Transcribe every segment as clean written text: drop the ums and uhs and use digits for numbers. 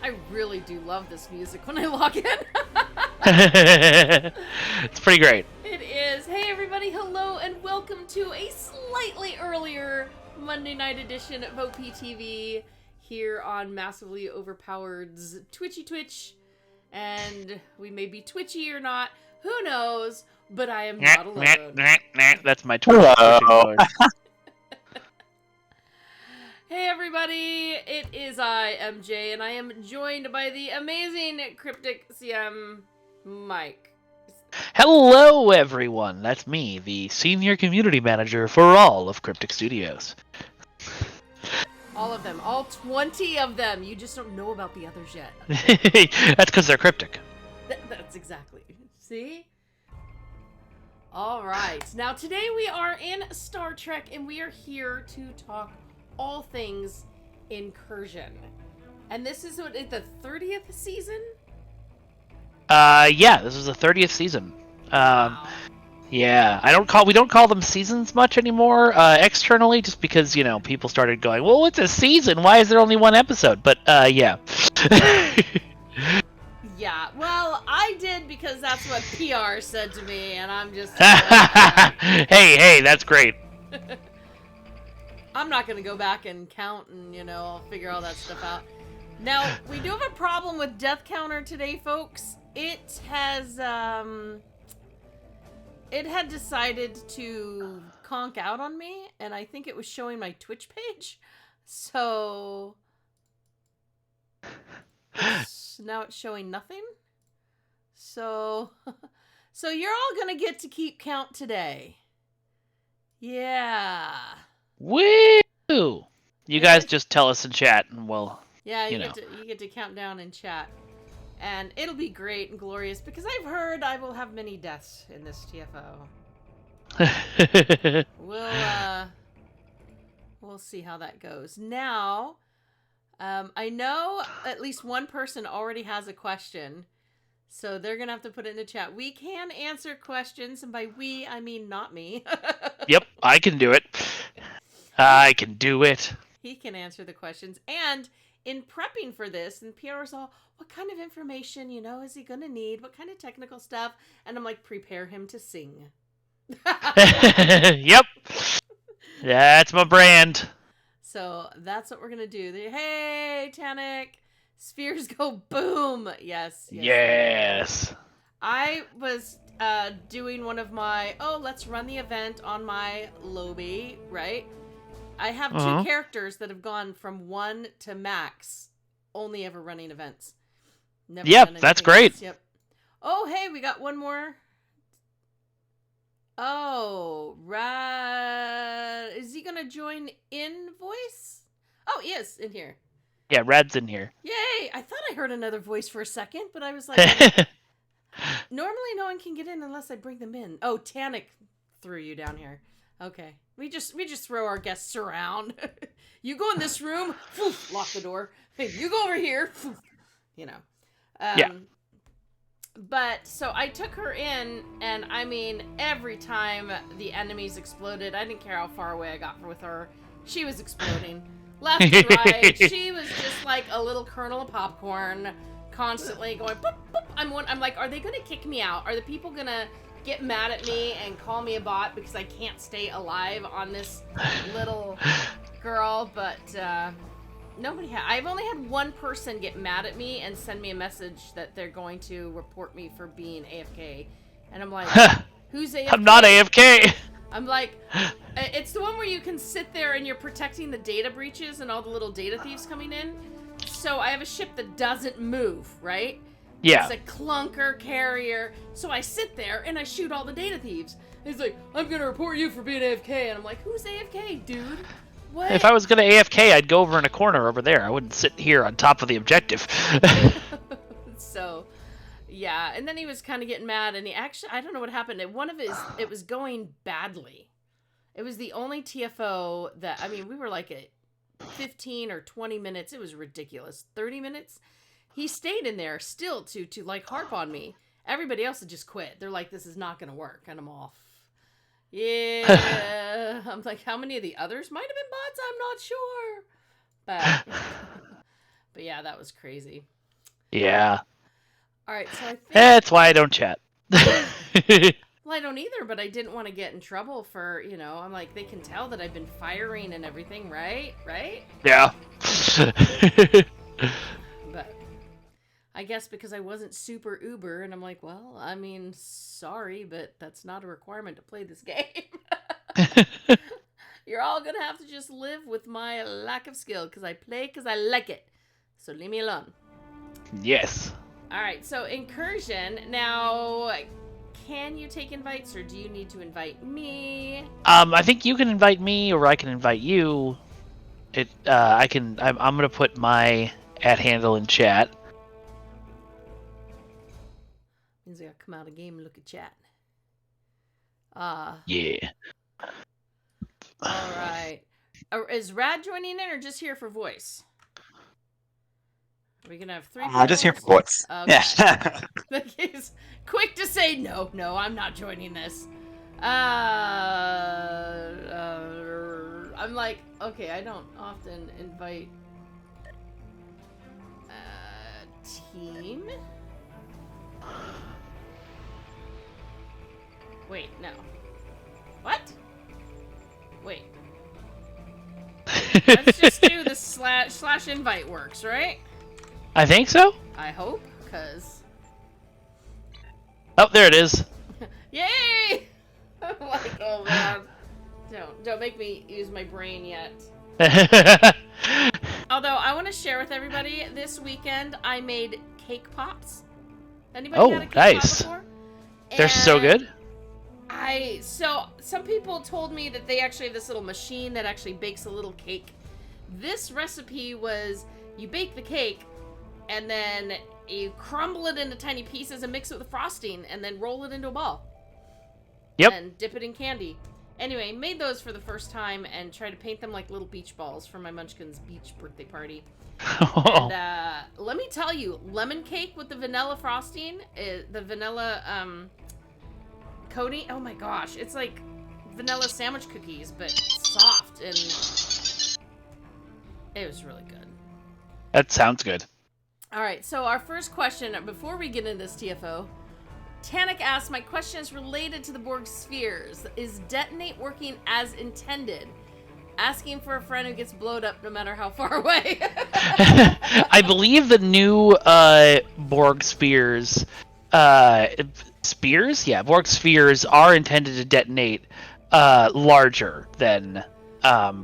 I really do love this music when I log in. It's pretty great. It is. Hey everybody, hello and welcome to a slightly earlier Monday night edition of OPTV here on Massively Overpowered's Twitchy Twitch. And we may be twitchy or not, who knows, but I am not alone. That's my twitching voice. Hey everybody, it is I, MJ, and I am joined by the amazing Cryptic CM, Mike. Hello, everyone. That's me, the senior community manager for all of Cryptic Studios. All of them, all 20 of them. You just don't know about the others yet. That's because they're cryptic. That's exactly. See? All right. Now today we are in Star Trek, and we are here to talk all things Incursion. And this is what, the 30th season? Yeah, this is the 30th season. Wow. Yeah, we don't call them seasons much anymore, externally, just because, people started going, well, what's a season? Why is there only one episode? But, yeah. Yeah, well, I did because that's what PR said to me, and I'm just... Hey, that's great. I'm not going to go back and count and, I'll figure all that stuff out. Now, we do have a problem with Death Counter today, folks. It has, it had decided to conk out on me, and I think it was showing my Twitch page. So... now it's showing nothing. So... so you're all going to get to keep count today. Yeah... Woo! You guys just tell us in chat, and we'll. Yeah, you get to count down in chat, and it'll be great and glorious because I've heard I will have many deaths in this TFO. We'll see how that goes. Now, I know at least one person already has a question, so they're gonna have to put it in the chat. We can answer questions, and by we I mean not me. Yep, I can do it. I can do it. He can answer the questions. And in prepping for this, and PR was all, what kind of information, is he going to need? What kind of technical stuff? And I'm like, prepare him to sing. Yep. That's my brand. So that's what we're going to do. Hey, Tanic. Spheres go boom. Yes. I was doing one of my, let's run the event on my lobby, right? I have two characters that have gone from 1 to max, only ever running events. Never yep, that's great. Else. Yep. Oh, hey, we got one more. Oh, Rad. Is he going to join in voice? Oh, he is in here. Yeah, Rad's in here. Yay! I thought I heard another voice for a second, but I was like, normally no one can get in unless I bring them in. Oh, Tanic threw you down here. Okay. We just throw our guests around. You go in this room, lock the door. Hey, you go over here, yeah. But so I took her in, and I mean, every time the enemies exploded, I didn't care how far away I got with her. She was exploding left and right. She was just like a little kernel of popcorn, constantly going. Boop, boop. I'm like, are they gonna kick me out? Are the people gonna get mad at me and call me a bot because I can't stay alive on this little girl? But nobody I've only had one person get mad at me and send me a message that they're going to report me for being AFK, and I'm like, who's AFK? I'm not AFK. I'm like, it's the one where you can sit there and you're protecting the data breaches and all the little data thieves coming in. So I have a ship that doesn't move, right? Yeah. It's a clunker carrier. So I sit there and I shoot all the data thieves. He's like, I'm going to report you for being AFK. And I'm like, who's AFK, dude? What? If I was going to AFK, I'd go over in a corner over there. I wouldn't sit here on top of the objective. So, yeah. And then he was kind of getting mad. And he actually, I don't know what happened. One of his, it was going badly. It was the only TFO that, I mean, we were like at 15 or 20 minutes. It was ridiculous. 30 minutes. He stayed in there still to like harp on me. Everybody else had just quit. They're like, this is not going to work. And I'm off. Yeah. I'm like, how many of the others might have been bots? I'm not sure. But yeah, that was crazy. Yeah. All right, so I think That's why I don't chat. well, I don't either, but I didn't want to get in trouble for, I'm like, they can tell that I've been firing and everything, right? Right? Yeah. But I guess because I wasn't super uber, and I'm like, well, I mean, sorry, but that's not a requirement to play this game. You're all gonna have to just live with my lack of skill, because I play because I like it. So leave me alone. Yes. All right, so incursion. Now, can you take invites, or do you need to invite me? I think you can invite me, or I can invite you. I can. I'm gonna put my @handle in chat. Means I gotta come out of game and look at chat. Yeah. All right. Is Rad joining in, or just here for voice? Are we gonna have 3 people? Just here for voice. Okay. Yeah. He's quick to say no, I'm not joining this. I'm like, okay, I don't often invite team. Wait, no. What? Wait. Let's just do the slash invite works, right? I think so. I hope, because... Oh, there it is. Yay! I'm like, oh man. Don't make me use my brain yet. Although, I want to share with everybody, this weekend I made cake pops. Anybody had a cake nice. pop before? They're so good. So some people told me that they actually have this little machine that actually bakes a little cake. This recipe was, you bake the cake, and then you crumble it into tiny pieces and mix it with frosting, and then roll it into a ball. Yep. And dip it in candy. Anyway, made those for the first time and tried to paint them like little beach balls for my Munchkins beach birthday party. And let me tell you, lemon cake with the vanilla frosting, the vanilla coating, oh my gosh, it's like vanilla sandwich cookies, but soft, and it was really good. That sounds good. All right, so our first question, before we get into this TFO, Tanik asks, my question is related to the Borg spheres. Is detonate working as intended? Asking for a friend who gets blowed up no matter how far away. I believe the new Borg spheres, Borg spheres are intended to detonate larger than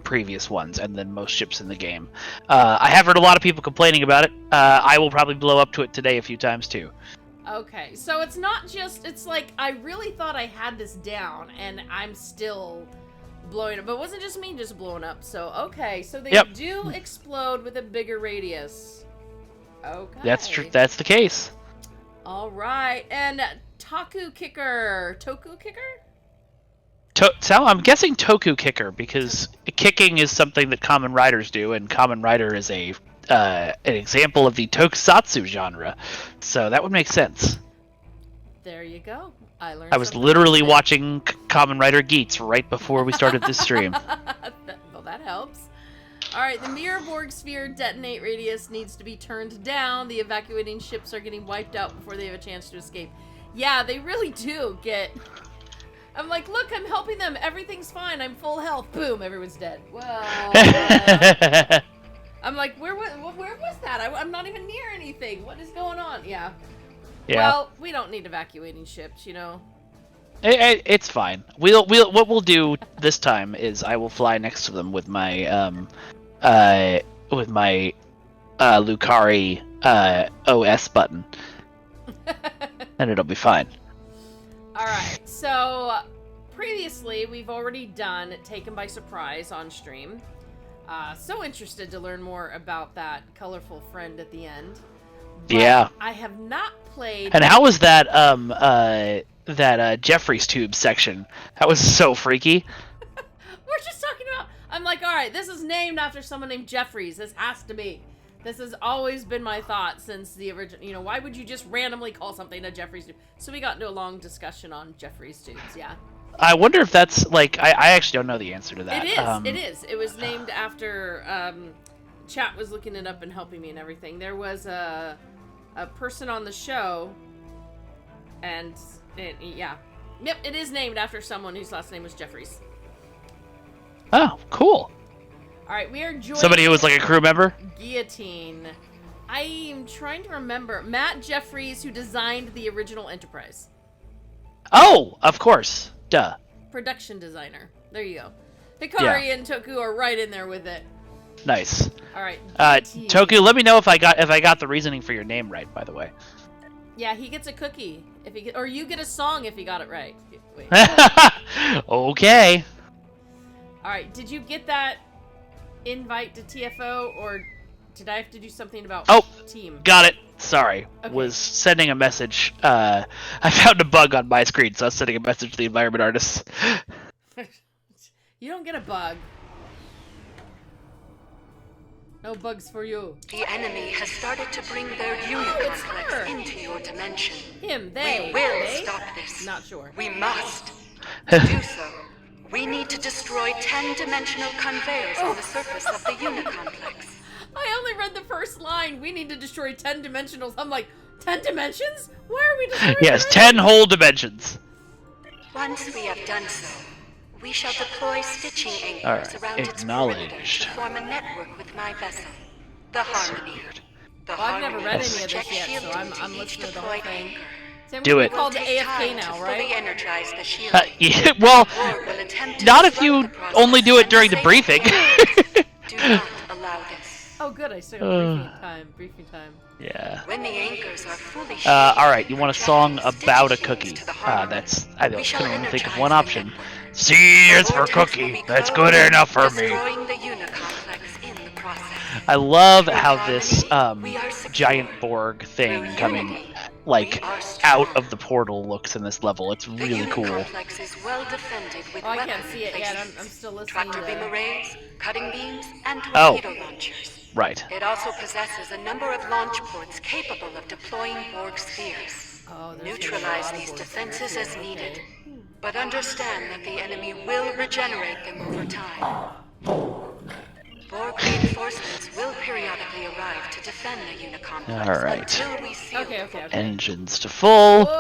previous ones and than most ships in the game. I have heard a lot of people complaining about it. I will probably blow up to it today a few times too. Okay, so it's not just, it's like, I really thought I had this down, and I'm still blowing up. But it wasn't just me just blowing up, so, okay. So they do explode with a bigger radius. Okay. That's true. That's the case. Alright, and Toku Kicker. So I'm guessing Toku Kicker, because kicking is something that Kamen Riders do, and Kamen Rider is an example of the tokusatsu genre, so that would make sense. There you go. I was literally watching Kamen Rider Geats right before we started this stream. Well, that helps. Alright, the Mirror Borg sphere detonate radius needs to be turned down. The evacuating ships are getting wiped out before they have a chance to escape. Yeah, they really do get... I'm like, look, I'm helping them. Everything's fine. I'm full health. Boom, everyone's dead. Well... I'm like, where was that? I'm not even near anything. What is going on? Yeah. Well, we don't need evacuating ships, you know. It's fine. What we'll do this time is I will fly next to them with my Lucari OS button, and it'll be fine. All right. So previously, we've already done Taken by Surprise on stream. So interested to learn more about that colorful friend at the end. But yeah. I have not played... And how was that, Jeffrey's Tube section? That was so freaky. We're just talking about... I'm like, alright, this is named after someone named Jeffries. This has to be. This has always been my thought since the original... You know, why would you just randomly call something a Jeffrey's Tube? So we got into a long discussion on Jeffrey's Tubes, yeah. I wonder if that's, like, I actually don't know the answer to that. It is. It was named after, Chat was looking it up and helping me and everything. There was a a person on the show, and yeah. Yep, it is named after someone whose last name was Jeffries. Oh, cool. Alright, we are joining... Somebody who was like a crew member? Guillotine. I'm trying to remember. Matt Jeffries, who designed the original Enterprise. Oh, of course. Duh. Production designer. There you go. Hikari Yeah. and Toku are right in there with it. Nice. Alright. Toku, let me know if I got the reasoning for your name right, by the way. Yeah, he gets a cookie if he or you get a song if he got it right. Wait. Okay. All right, did you get that invite to TFO, or did I have to do something about team? Got it. Sorry. Okay. Was sending a message. I found a bug on my screen, so I was sending a message to the environment artists. You don't get a bug. No bugs for you. The enemy has started to bring their unicomplex into your dimension. Him, they. We will they? stop this. Not sure. We must. To do so, we need to destroy 10-dimensional conveyors on the surface of the unicomplex. I only read the first line. We need to destroy 10 dimensionals. I'm like, 10 dimensions? Why are we destroying Yes, 10? 10 whole dimensions. Once we have done so, we shall deploy stitching anchors Alright, around its acknowledged. perimeter to form a network with my vessel, the Harmony. The Well, I've never read any of this projects yet, shield so I'm into listening each to the whole deployed thing. anchor. Same Do we it. called Will the take AFK time now, to right? fully energize the shield. Yeah, well, Borg will attempt to not if disrupt you the process only do it and during the disable briefing. anchors. Do not allow this. Oh, good. I still got briefing time. Yeah. When the anchors are fully Alright, you want a song about a cookie. That's, I couldn't even think of one option. C is for cookie. That's good enough for me. Destroying the unicomplex in the process. I love how this giant Borg thing coming like out of the portal looks in this level. It's The really cool. unicomplex is well defended with Oh, I weapon can't see it yet. places, I'm still listening tractor to beam the... arrays, cutting beams, and Oh. torpedo launchers. Right. It also possesses a number of launch ports capable of deploying Borg spheres. Oh, there's Neutralize gonna be a lot of these Borg defenses spheres as here, needed, okay. but understand that the enemy will regenerate them over time. Borg reinforcements will periodically arrive to defend the unicomplex Alright. until we seal Okay. Engines to full. Whoa!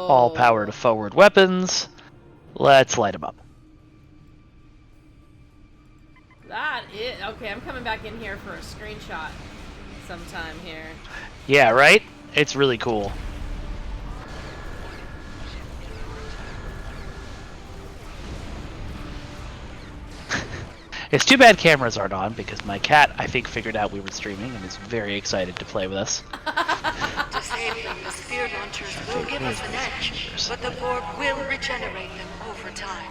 All power to forward weapons. Let's light them up. That is... Okay, I'm coming back in here for a screenshot sometime here. Yeah, right? It's really cool. It's too bad cameras aren't on because my cat, I think, figured out we were streaming and is very excited to play with us. To save them, the sphere launchers will give us an edge, but the Borg will regenerate them over time.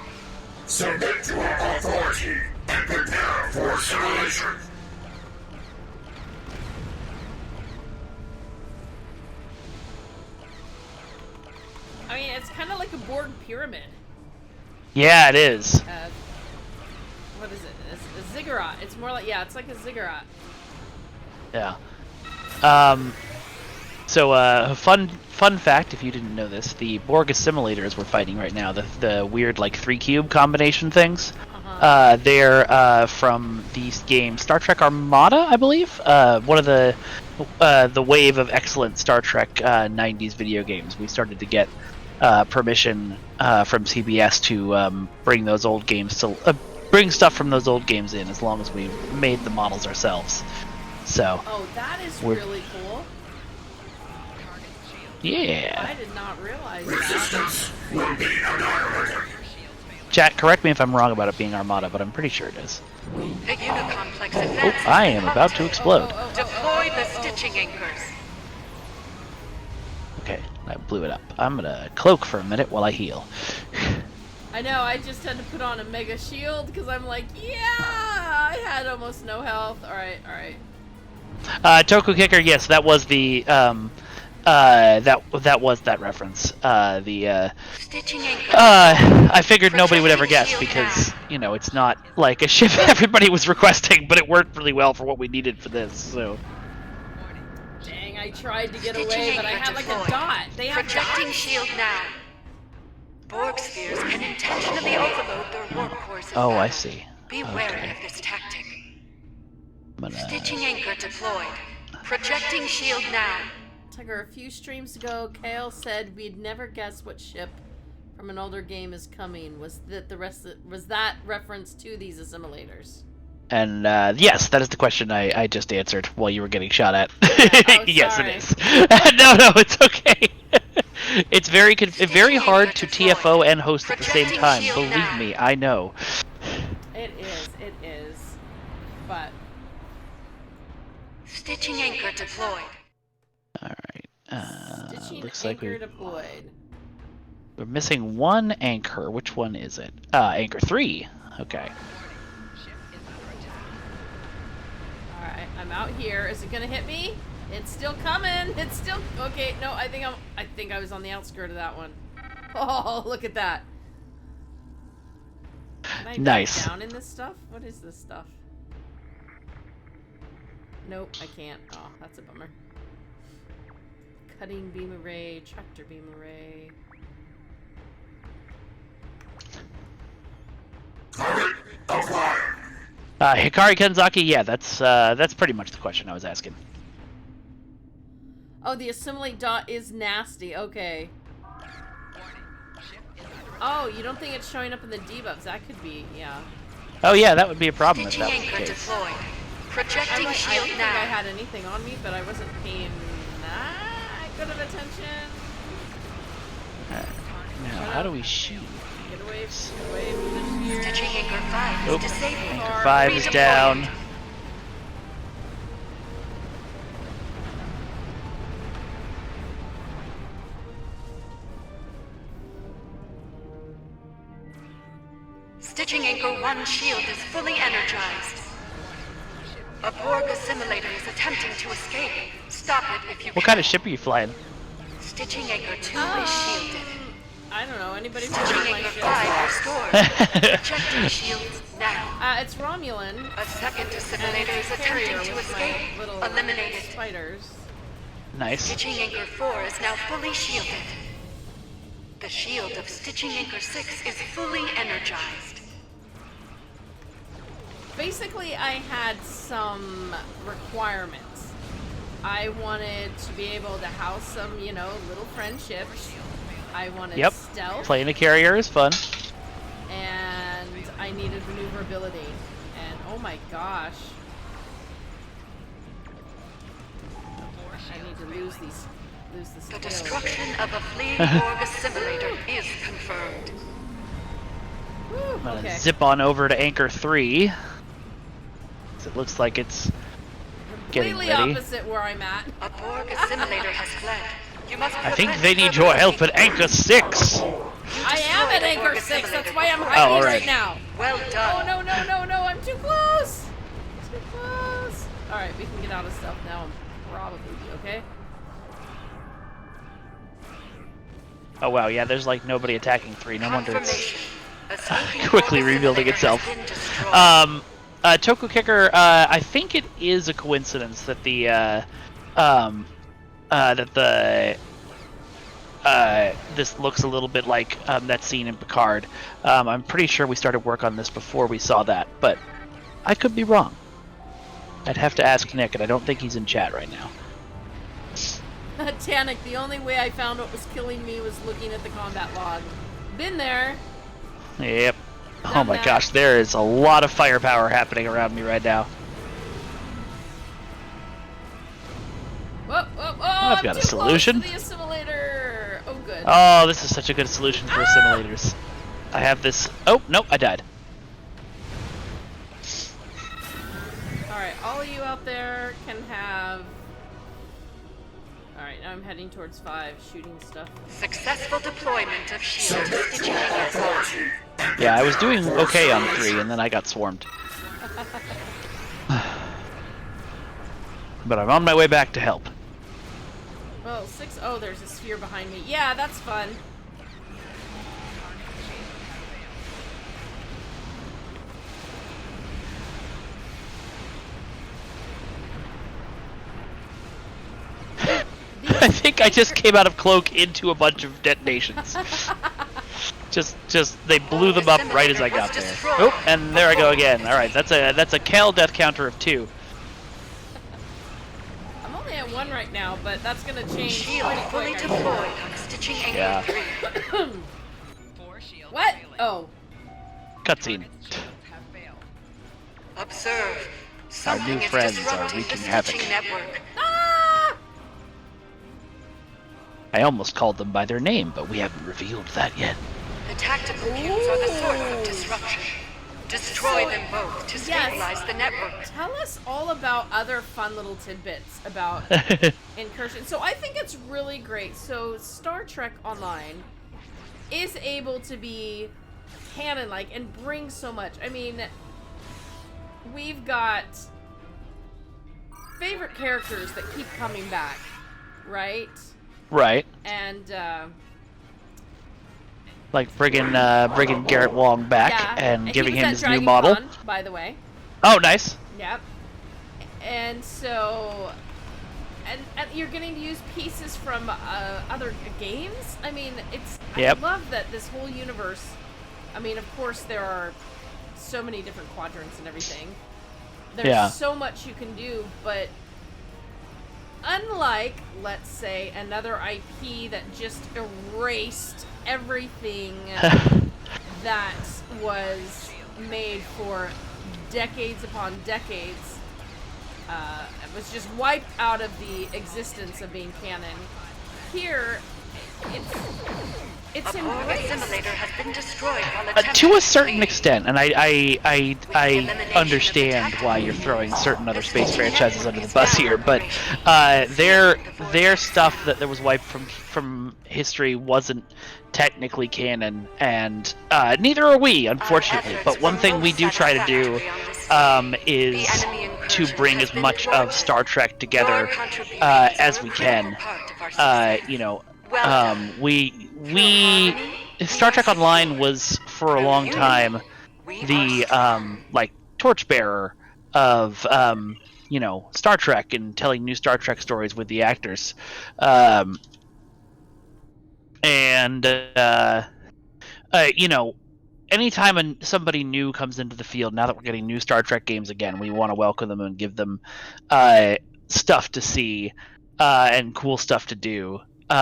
Submit to our authority and prepare for assimilation. I mean, it's kind of like a Borg pyramid. Yeah, it is. What is it? It's a ziggurat. It's more like... Yeah, it's like a ziggurat. Yeah. Fun fact, if you didn't know this, the Borg assimilators we're fighting right now, the weird like 3-cube combination things, they're from the game Star Trek Armada, I believe. One of the wave of excellent Star Trek 90s video games. We started to get permission from CBS to bring those old games to bring stuff from those old games in, as long as we made the models ourselves. So. Oh, that is We're- really cool. Yeah. I did not realize that. Resistance will be annihilated. Chat, correct me if I'm wrong about it being Armada, but I'm pretty sure it is. The unicomplex advances. I am about to explode. Deploy the stitching anchors. Okay, I blew it up. I'm gonna cloak for a minute while I heal. I know, I just had to put on a mega shield because I'm like, yeah, I had almost no health. Alright. Toku Kicker, yes, that was the that was that reference. Stitching anchors. I figured nobody would ever guess because, you know, it's not like a ship everybody was requesting, but it worked really well for what we needed for this, so. Dang, I tried to get Stitching away, but I anchor had like a deployed. dot. They have Projecting dots. shield now. Borg spheres can intentionally overload their warp cores. in Oh, I battle. see. Be wary Okay. of this tactic. I'm gonna... Stitching anchor deployed. Projecting shield now. Tucker, a few streams ago, Kale said we'd never guess what ship from an older game is coming. Was that reference to these assimilators? And yes, that is the question I just answered while you were getting shot at. Oh, Yes, sorry. it is. No, it's okay. It's very hard to TFO and host at the same time. Believe me, I know. It is. But Stitching anchor deployed. All right. stitching Looks like anchor deployed. we're missing one anchor. Which one is it? Anchor 3. Okay. Alright, I'm out here. Is it gonna hit me? It's still coming. It's still okay. No, I think I was on the outskirt of that one. Oh, look at that. Can I Nice. dive down in this stuff? What is this stuff? Nope, I can't. Oh, that's a bummer. Cutting beam array, tractor beam array. Hikari Kenzaki. Yeah, that's pretty much the question I was asking. Oh, the assimilate dot is nasty. Okay. Oh, you don't think it's showing up in the debuffs? That could be, yeah. Oh yeah, that would be a problem if Stitching that was the anchor case. deployed. I Projecting didn't shield think I now. had anything on me, but I wasn't paying that good of attention. Now, how do we shoot? Get away from the shear. Stitching anchor 5 Oop. is disabled. Anchor 5 is down. Stitching anchor 1 shield is fully energized. A Borg assimilator is attempting to escape. Stop it if you What can. kind of ship are you flying? Stitching anchor 2 is shielded. I don't know. Anybody from Stitching my anchor ship? 5 restored. Projecting shields now. It's Romulan. A second And assimilator it's is a carrier attempting to with my escape. little Eliminated. spiders. Nice. Stitching anchor 4 is now fully shielded. The shield of Stitching anchor 6 is fully energized. Basically, I had some requirements. I wanted to be able to house some, little friendships. I wanted Yep. stealth, Playing a carrier is fun. and I needed maneuverability. And oh my gosh, I need to lose this. The tail destruction of a fleeing Borg assimilator is confirmed. Woo, I'm gonna okay. zip on over to Anchor 3. 'Cause it looks like it's getting Completely ready. opposite where I'm at. A Borg assimilator has fled. You must I think prevent they need further your help at escape. Anchor 6. I am at Anchor 6. That's why I'm Oh, hiding all right. right now. Well Oh done. no! I'm too close. Too close. All right, we can get out of stealth now. And probably be okay. Oh wow, yeah, there's like nobody attacking 3. No wonder it's Confirmation. Escaping quickly Borg rebuilding assimilator itself. has been destroyed. Toku Kicker, I think it is a coincidence that this looks a little bit like that scene in Picard. I'm pretty sure we started work on this before we saw that, but I could be wrong. I'd have to ask Nick, and I don't think he's in chat right now. Tannic, the only way I found what was killing me was looking at the combat log. Been there. Yep. Oh Done my that. gosh, there is a lot of firepower happening around me right now. Whoa! I've I'm got a too solution. Close to the assimilator. Oh, good. Oh, this is such a good solution for assimilators. I have this. Oh, nope, I died. All right, all of you out there can have. All right, now I'm heading towards 5, shooting stuff. Successful deployment of shield to Stitching anchor 4. Yeah, I was doing okay on 3, and then I got swarmed. But I'm on my way back to help. Well, 6. Oh, there's a sphere behind me. Yeah, that's fun. I think I just came out of Cloak into a bunch of detonations. Just they blew them up right as I got there. Oh, and there I go again. All right, that's a Cal death counter of 2. 1 right now, but that's gonna change Shield pretty fully quick. deployed on stitching angle Yeah. 3. What? Oh. Cutscene. Observe. Our Something new is friends are disrupting the wreaking stitching havoc. network. Ah! I almost called them by their name, but we haven't revealed that yet. The tactical cues are the source of disruption. Destroy them both to stabilize the network. Tell us all about other fun little tidbits about Incursion. So I think it's really great. So Star Trek Online is able to be canon-like and bring so much. I mean, we've got favorite characters that keep coming back, right? Right. And Like bringing Garrett Wong back and he giving was him at his new Dragon model. Con, by the way. Oh, nice. Yep. And so, and you're getting to use pieces from other games. I mean, Yep. I love that this whole universe. I mean, of course, there are so many different quadrants and everything. There's so much you can do, but unlike, let's say, another IP that just erased everything that was made for decades upon decades, it was just wiped out of the existence of being canon. Here, it's A Borg embraced. assimilator has been destroyed while attempting To a certain flee. extent, and I understand why you're throwing certain other space franchises under the bus here, but their stuff that was wiped from history wasn't technically canon, and neither are we, unfortunately. But one thing we do try to do is to bring as much of Star Trek together as we can. We Star Trek Online was for a long time the like torchbearer of Star Trek and telling new Star Trek stories with the actors, anytime somebody new comes into the field, now that we're getting new Star Trek games again, we want to welcome them and give them stuff to see and cool stuff to do. We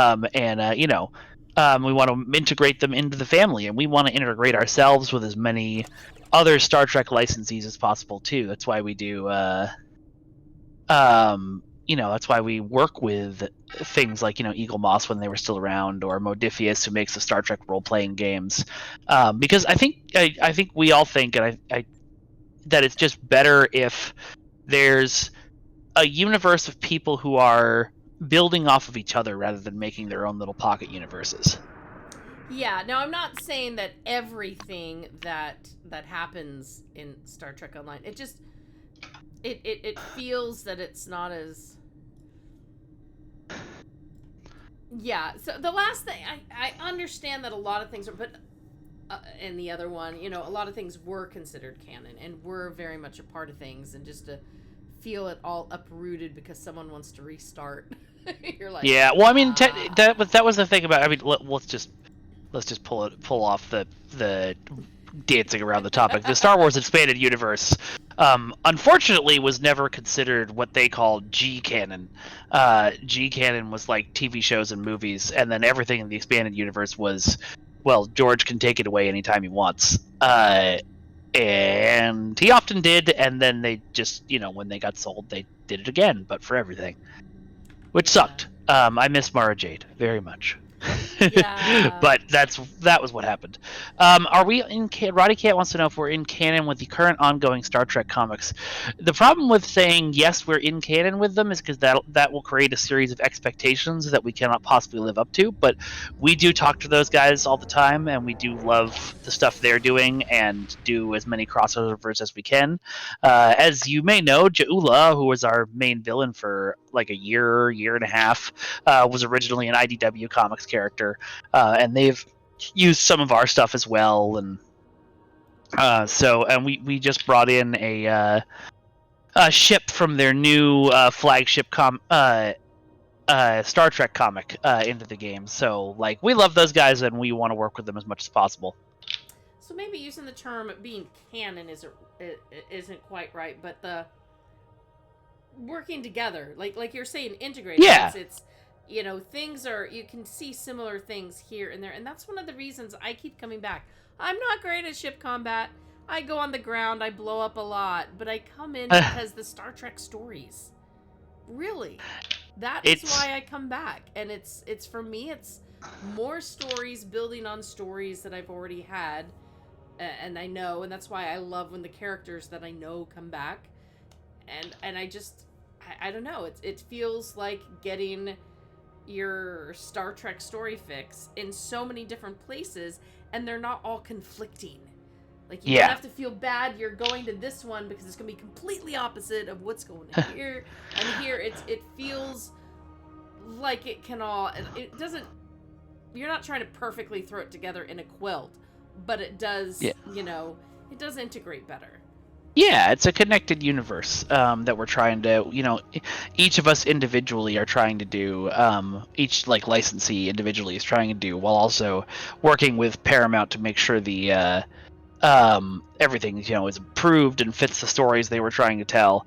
want to integrate them into the family, and we want to integrate ourselves with as many other Star Trek licensees as possible too. That's why we do. That's why we work with things like Eagle Moss when they were still around, or Modifius, who makes the Star Trek role-playing games. Because I think we all think, and I that it's just better if there's a universe of people who are building off of each other rather than making their own little pocket universes. Yeah, now I'm not saying that everything that happens in Star Trek Online, it just it feels that it's not as so the last thing I understand that a lot of things are, but and the other one, a lot of things were considered canon and were very much a part of things, and just to feel it all uprooted because someone wants to restart. You're like, yeah. Well, I mean, that was the thing about. I mean, let's just pull off the dancing around the topic. The Star Wars expanded universe, unfortunately, was never considered what they called G canon. G canon was like TV shows and movies, and then everything in the expanded universe was, well, George can take it away anytime he wants. And he often did, and then they just, when they got sold, they did it again, but for everything, which sucked. I miss Mara Jade very much. Yeah. But that was what happened. Are we in? Roddy Cat wants to know if we're in canon with the current ongoing Star Trek comics. The problem with saying yes, we're in canon with them is because that will create a series of expectations that we cannot possibly live up to. But we do talk to those guys all the time, and we do love the stuff they're doing and do as many crossovers as we can. As you may know, Jaula, who was our main villain for like a year and a half, was originally an IDW Comics character, and they've used some of our stuff as well. And we just brought in a ship from their new flagship Star Trek comic into the game. So like, we love those guys and we want to work with them as much as possible. So maybe using the term being canon isn't quite right, but working together, like you're saying, integrated. Yeah. It's you know, things are, you can see similar things here and there, and that's one of the reasons I keep coming back. I'm not great at ship combat. I go on the ground, I blow up a lot, but I come in because the Star Trek stories. Really, that is why I come back, and it's for me, it's more stories building on stories that I've already had, and I know, and that's why I love when the characters that I know come back, and I just, I don't know, it feels like getting your Star Trek story fix in so many different places, and they're not all conflicting. Like, you don't have to feel bad you're going to this one because it's going to be completely opposite of what's going on here. And here, it feels like it can all... It doesn't... You're not trying to perfectly throw it together in a quilt, but it does, you know, it does integrate better. Yeah, it's a connected universe that we're trying to, you know, each of us individually are trying to do, each, like, licensee individually is trying to do, while also working with Paramount to make sure the... everything, you know, is improved and fits the stories they were trying to tell.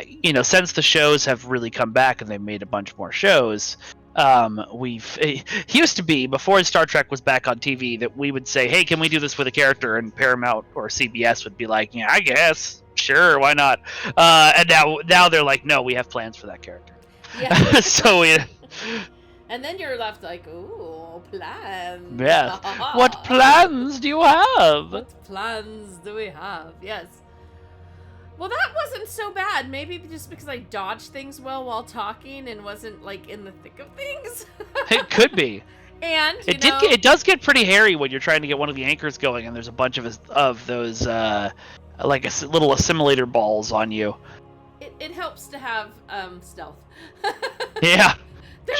You know, since the shows have really come back and they've made a bunch more shows, it used to be, before Star Trek was back on TV, that we would say, hey, can we do this with a character? And Paramount or CBS would be like, yeah, I guess, sure, why not? And now they're like, no, we have plans for that character. Yeah. So and then you're left like, ooh, plans. Yeah. What plans do you have? What plans do we have? Yes. Well, that wasn't so bad. Maybe just because I dodged things well while talking and wasn't, like, in the thick of things. It could be. And it does get pretty hairy when you're trying to get one of the anchors going, and there's a bunch of those like little assimilator balls on you. It helps to have stealth. Yeah.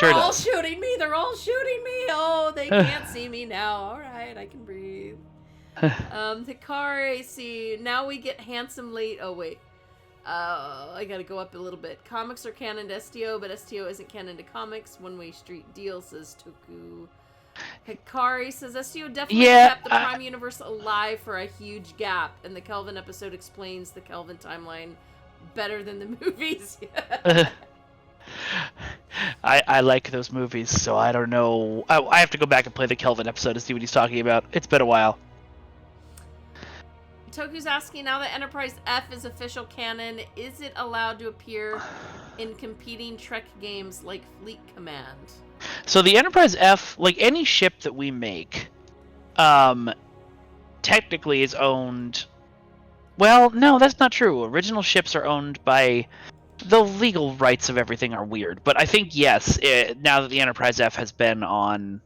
They're all shooting me. They're all shooting me. Oh, they can't see me now. All right, I can breathe. Hikari, see, now we get handsome late. Oh, wait. I gotta go up a little bit. Comics are canon to STO, but STO isn't canon to comics. One-way street deal, says Toku. Hikari says STO definitely kept the Prime Universe alive for a huge gap, and the Kelvin episode explains the Kelvin timeline better than the movies. I like those movies, so I don't know. I have to go back and play the Kelvin episode to see what he's talking about. It's been a while. Toku's asking, now that Enterprise F is official canon, is it allowed to appear in competing Trek games like Fleet Command? So the Enterprise F, like any ship that we make, technically is owned... Well, no, that's not true. Original ships are owned by... The legal rights of everything are weird, but I think, yes, now that the Enterprise F has been on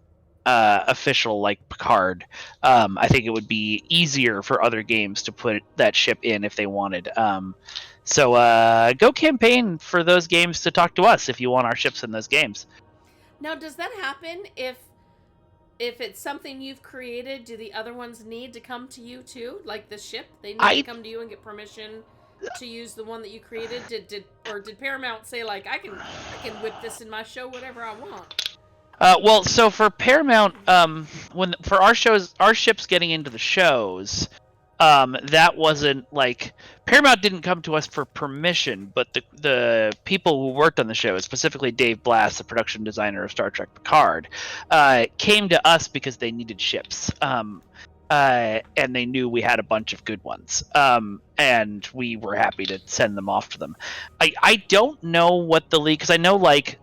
official, like, Picard, I think it would be easier for other games to put that ship in if they wanted. So go campaign for those games to talk to us if you want our ships in those games. Now, does that happen if it's something you've created? Do the other ones need to come to you too? Like the ship, they need to come to you and get permission to use the one that you created? Did Paramount say, like, I can whip this in my show whatever I want? Well, so for Paramount, for our ships getting into the shows, that wasn't like Paramount didn't come to us for permission, but the people who worked on the show, specifically Dave Blass, the production designer of Star Trek Picard, came to us because they needed ships. And they knew we had a bunch of good ones, and we were happy to send them off to them. I don't know what the league, because I know, like,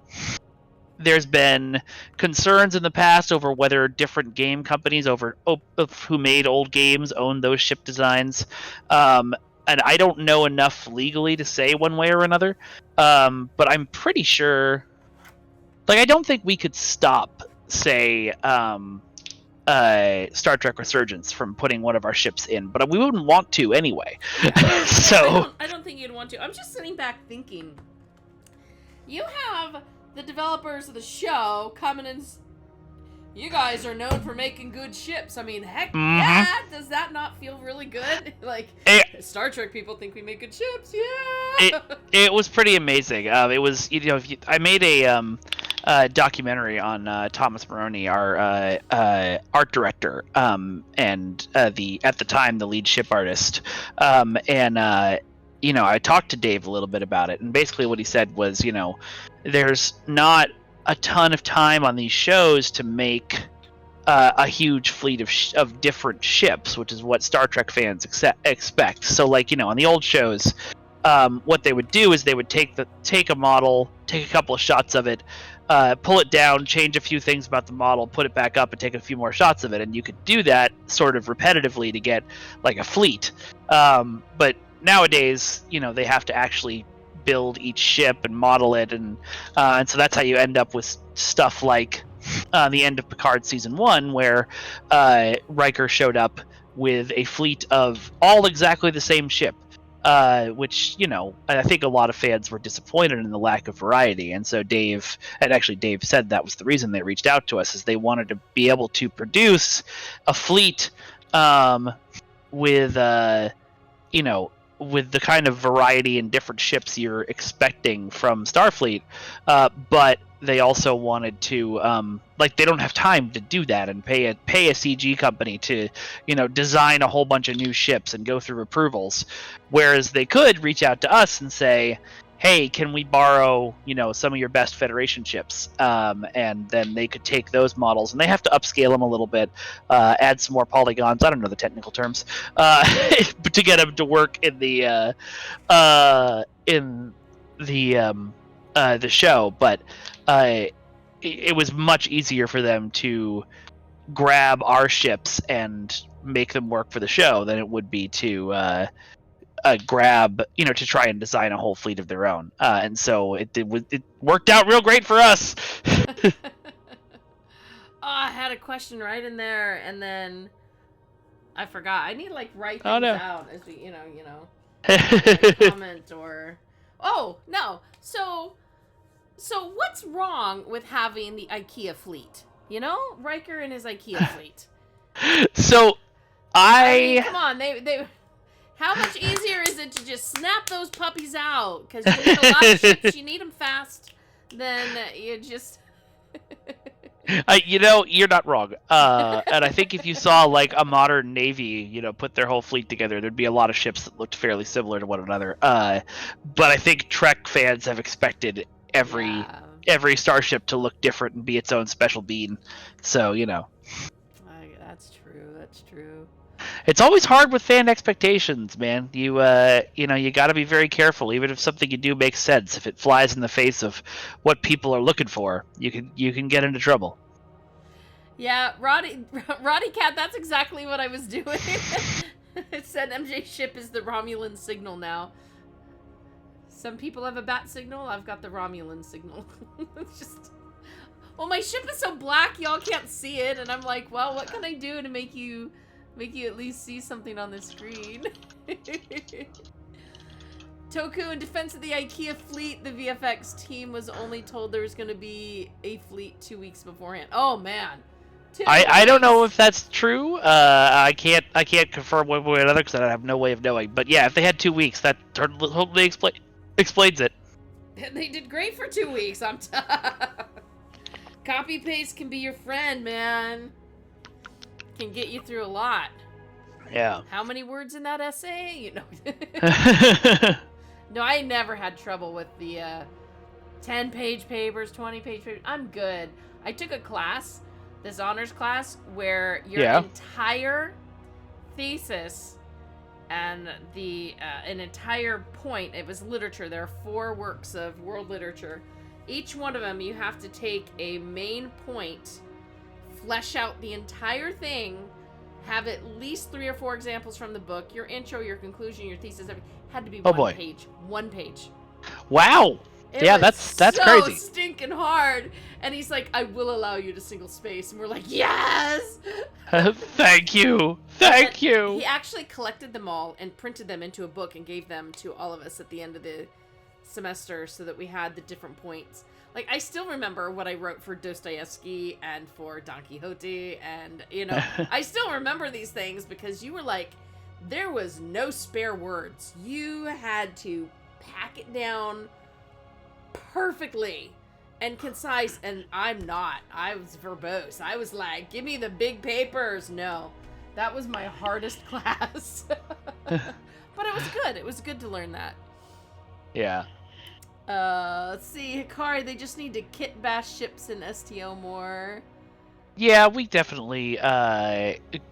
there's been concerns in the past over whether different game companies who made old games own those ship designs, and I don't know enough legally to say one way or another, but I'm pretty sure, like, I don't think we could stop, say, Star Trek Resurgence from putting one of our ships in, but we wouldn't want to anyway. So I don't think you'd want to. I'm just sitting back thinking, you have the developers of the show coming in. You guys are known for making good ships. I mean, heck yeah! Does that not feel really good? Like, Star Trek people think we make good ships. Yeah. It was pretty amazing. It was, you know, I made a documentary on Thomas Maroney, our art director, and at the time the lead ship artist, and I talked to Dave a little bit about it, and basically what he said was, there's not a ton of time on these shows to make a huge fleet of different ships, which is what Star Trek fans expect. So, like, on the old shows, what they would do is they would take a model, take a couple of shots of it, pull it down, change a few things about the model, put it back up, and take a few more shots of it. And you could do that sort of repetitively to get like a fleet. But nowadays, they have to actually build each ship and model it, and so that's how you end up with stuff like the end of Picard season 1, where Riker showed up with a fleet of all exactly the same ship. Which, I think a lot of fans were disappointed in the lack of variety. And so Dave said that was the reason they reached out to us, is they wanted to be able to produce a fleet with with the kind of variety and different ships you're expecting from Starfleet, but they also wanted to they don't have time to do that and pay a CG company to design a whole bunch of new ships and go through approvals, whereas they could reach out to us and say, hey, can we borrow some of your best Federation ships, and then they could take those models, and they have to upscale them a little bit, add some more polygons, I don't know the technical terms, to get them to work in the show. But it was much easier for them to grab our ships and make them work for the show than it would be to grab, to try and design a whole fleet of their own. And so it worked out real great for us. Oh, I had a question right in there, and then I forgot. I need like write things out as we, comment or. Oh no! So what's wrong with having the IKEA fleet? Riker and his IKEA fleet. So I mean, come on, they. How much easier is it to just snap those puppies out? Because you need a lot of ships, you need them fast. Then you just. You're not wrong. And I think if you saw like a modern navy, put their whole fleet together, there'd be a lot of ships that looked fairly similar to one another. But I think Trek fans have expected every starship to look different and be its own special bean. So That's true. It's always hard with fan expectations, man. You got to be very careful. Even if something you do makes sense, if it flies in the face of what people are looking for, you can get into trouble. Yeah, Roddy Cat, that's exactly what I was doing. It said MJ ship is the Romulan signal now. Some people have a bat signal. I've got the Romulan signal. It's just. Well, my ship is so black, y'all can't see it, and I'm like, well, what can I do to make you at least see something on the screen? Toku, in defense of the IKEA fleet, the VFX team was only told there was going to be a fleet 2 weeks beforehand. Oh man, I don't know if that's true. I can't confirm one way or another because I have no way of knowing. But yeah, if they had 2 weeks, that hopefully explains it. They did great for 2 weeks. Copy paste can be your friend, man. Can get you through a lot. Yeah. How many words in that essay? No, I never had trouble with the 10-page papers, 20-page papers. I'm good. I took a class, this honors class, where your entire thesis and an entire point, it was literature. There are 4 works of world literature. Each one of them, you have to take a main point, flesh out the entire thing, have at least 3 or 4 examples from the book, your intro, your conclusion, your thesis, everything. Had to be page. 1 page. Wow. That's crazy. So stinking hard. And he's like, I will allow you to single space. And we're like, yes! Thank you. Thank you. He actually collected them all and printed them into a book and gave them to all of us at the end of the semester so that we had the different points. Like, I still remember what I wrote for Dostoevsky and for Don Quixote, and, I still remember these things because you were like, there was no spare words. You had to pack it down perfectly and concise, and I'm not. I was verbose. I was like, give me the big papers. No, that was my hardest class. But But it was good. It was good to learn that. Yeah. Let's see, Hikari, they just need to kit bash ships in STO more. Yeah, we definitely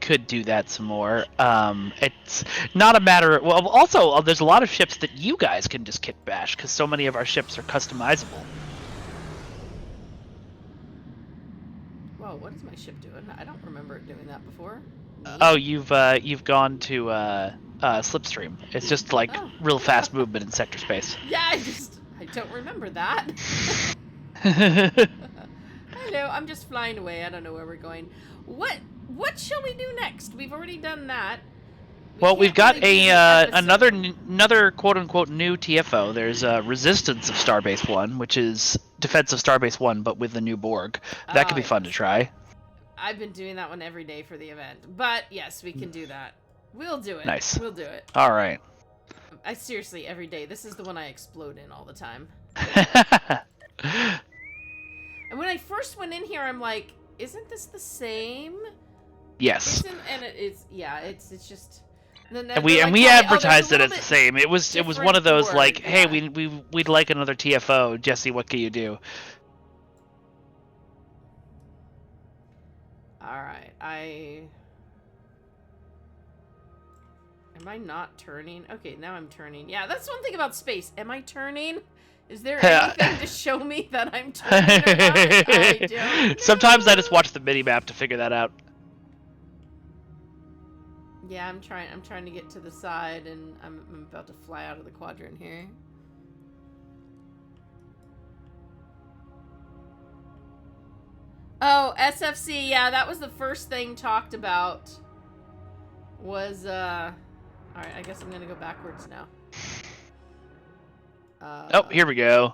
could do that some more. It's not a matter. Well, also there's a lot of ships that you guys can just kit bash because so many of our ships are customizable. Whoa, what is my ship doing? I don't remember it doing that before. Oh, you've gone to Slipstream. It's just like real fast movement in sector space. Yeah, I don't remember that. Hello, I'm just flying away. I don't know where we're going. What shall we do next? We've already done that. We've got really another quote unquote new TFO. There's Resistance of Starbase 1, which is Defense of Starbase 1 but with the new Borg. That could be fun to try. I've been doing that one every day for the event. But yes, we can do that. We'll do it. Nice. We'll do it. All right. I seriously, every day. This is the one I explode in all the time. And when I first went in here, I'm like, isn't this the same? Yes. It's just. And we advertised it as the same. It was one of those like, hey, we'd like another TFO. Jesse, what can you do? All right, am I not turning? Okay, now I'm turning. Yeah, that's one thing about space. Am I turning? Is there anything to show me that I'm turning or not? I don't know. Sometimes I just watch the mini-map to figure that out. Yeah, I'm trying to get to the side, and I'm about to fly out of the quadrant here. Oh, SFC, yeah, that was the first thing talked about. Was, alright, I guess I'm gonna go backwards now. Oh, here we go.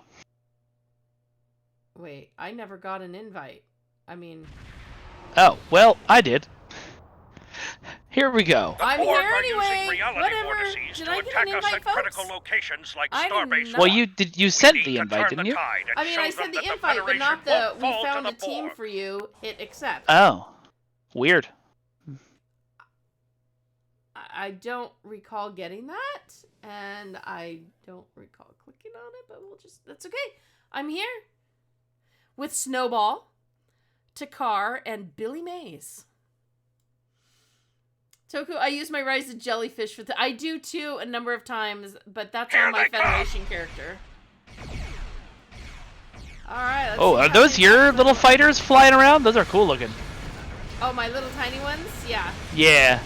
Wait, I never got an invite. I mean... Oh, well, I did. Here we go. I'm Borg here are anyway. using reality Whatever. vortices Did to I get attack an us invite, at folks? critical locations like I did Starbase not. Well, you sent We the need to invite, turn didn't the you? tide and I mean, show I them sent the that invite, but not Federation the. won't We fall to found the a team Borg. for you. Hit accept. Oh, weird. I don't recall getting that, and I don't recall clicking on it. But that's okay. I'm here with Snowball, Takar, and Billy Mays. Toku, I use my Rise of Jellyfish for I do too a number of times, but that's on my Federation character. Alright, Oh, are those your little fighters flying around? Those are cool looking. Oh, my little tiny ones? Yeah. Yeah.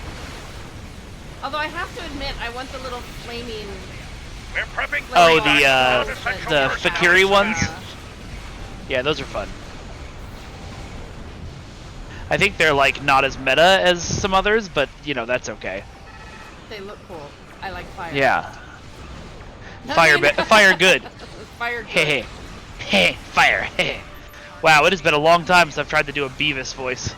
Although I have to admit, I want the little flaming... We're prepping Oh, for the Fakiri ones? Yeah. Yeah, those are fun. I think they're like not as meta as some others, but you know, that's okay. They look cool. I like fire. Yeah. Fire good. Fire good. Hey, hey, fire. Hey. Wow, it has been a long time since I've tried to do a Beavis voice.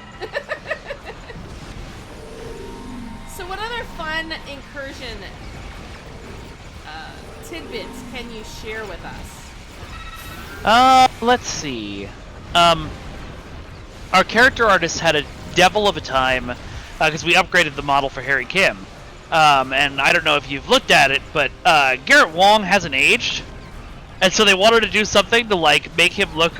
So what other fun incursion tidbits can you share with us? Let's see. Our character artist had a devil of a time because we upgraded the model for Harry Kim. And I don't know if you've looked at it, but Garrett Wong hasn't aged. And so they wanted to do something to like make him look,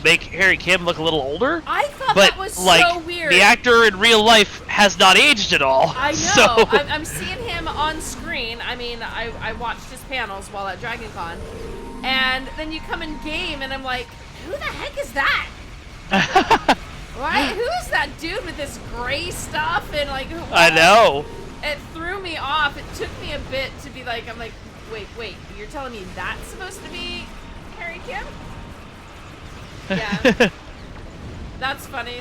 make Harry Kim look a little older. I thought but, that was like, so weird. The actor in real life has not aged at all. I know. So... I'm seeing him on screen. I mean, I watched his panels while at Dragon Con. And then you come in game and I'm like, who the heck is that? Why? Who is that dude with this gray stuff and like? I know. It threw me off. It took me a bit to be like, I'm like, wait, you're telling me that's supposed to be Harry Kim? Yeah. That's funny.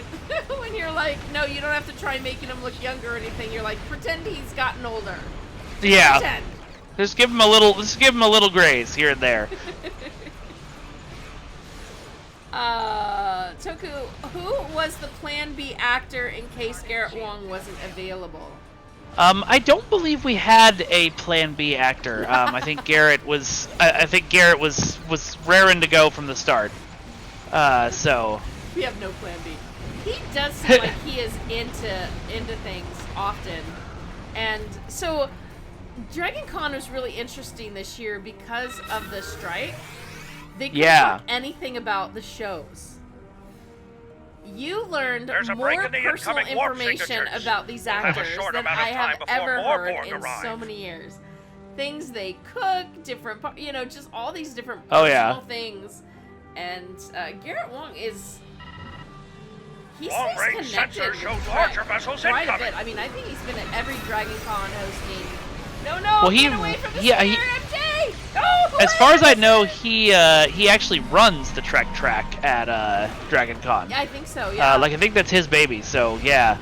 When you're like, no, you don't have to try making him look younger or anything. You're like, pretend he's gotten older. Yeah. Pretend. Just give him a little grace here and there. Toku, who was the Plan B actor in case Garrett Wong wasn't available? I don't believe we had a Plan B actor. I think Garrett was. I think Garrett was raring to go from the start. So. We have no Plan B. He does seem like he is into things often, and so Dragon Con was really interesting this year because of the strike. They couldn't Yeah. talk anything about the shows. You learned There's a more break in the personal incoming warp information signatures. about these We'll have a actors short than amount of I time have before ever more heard Borg in arrive. so many years. Things they cook, different, just all these different Oh, personal yeah. things. And Garrett Wong is... He stays Long-range connected sensors with show Trek larger vessels quite a incoming. bit. I mean, I think he's been at every Dragon Con hosting. No, Well, get away from the he- sphere, MJ! No, As far as I away! know, he actually runs the Trek track at Dragon Con. Yeah, I think so, yeah. Like I think that's his baby. So yeah,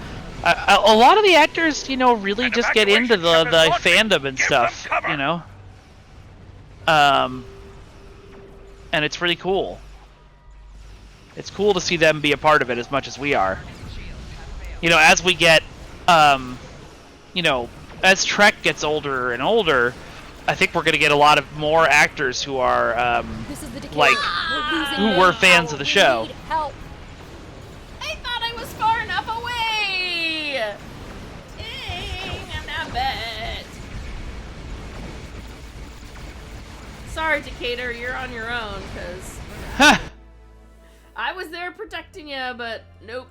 a lot of the actors, really An just get into evacuation the ship is launching. fandom and Give them stuff. cover. And it's really cool. It's cool to see them be a part of it as much as we are. As we get, as Trek gets older and older, I think we're going to get a lot of more actors who are, This is the decay. like, We're losing who were manpower. fans of the show. We need help. I thought I was far enough away! Dang, I'm not bad. Sorry, Decatur, you're on your own, because Huh. I was there protecting you, but nope.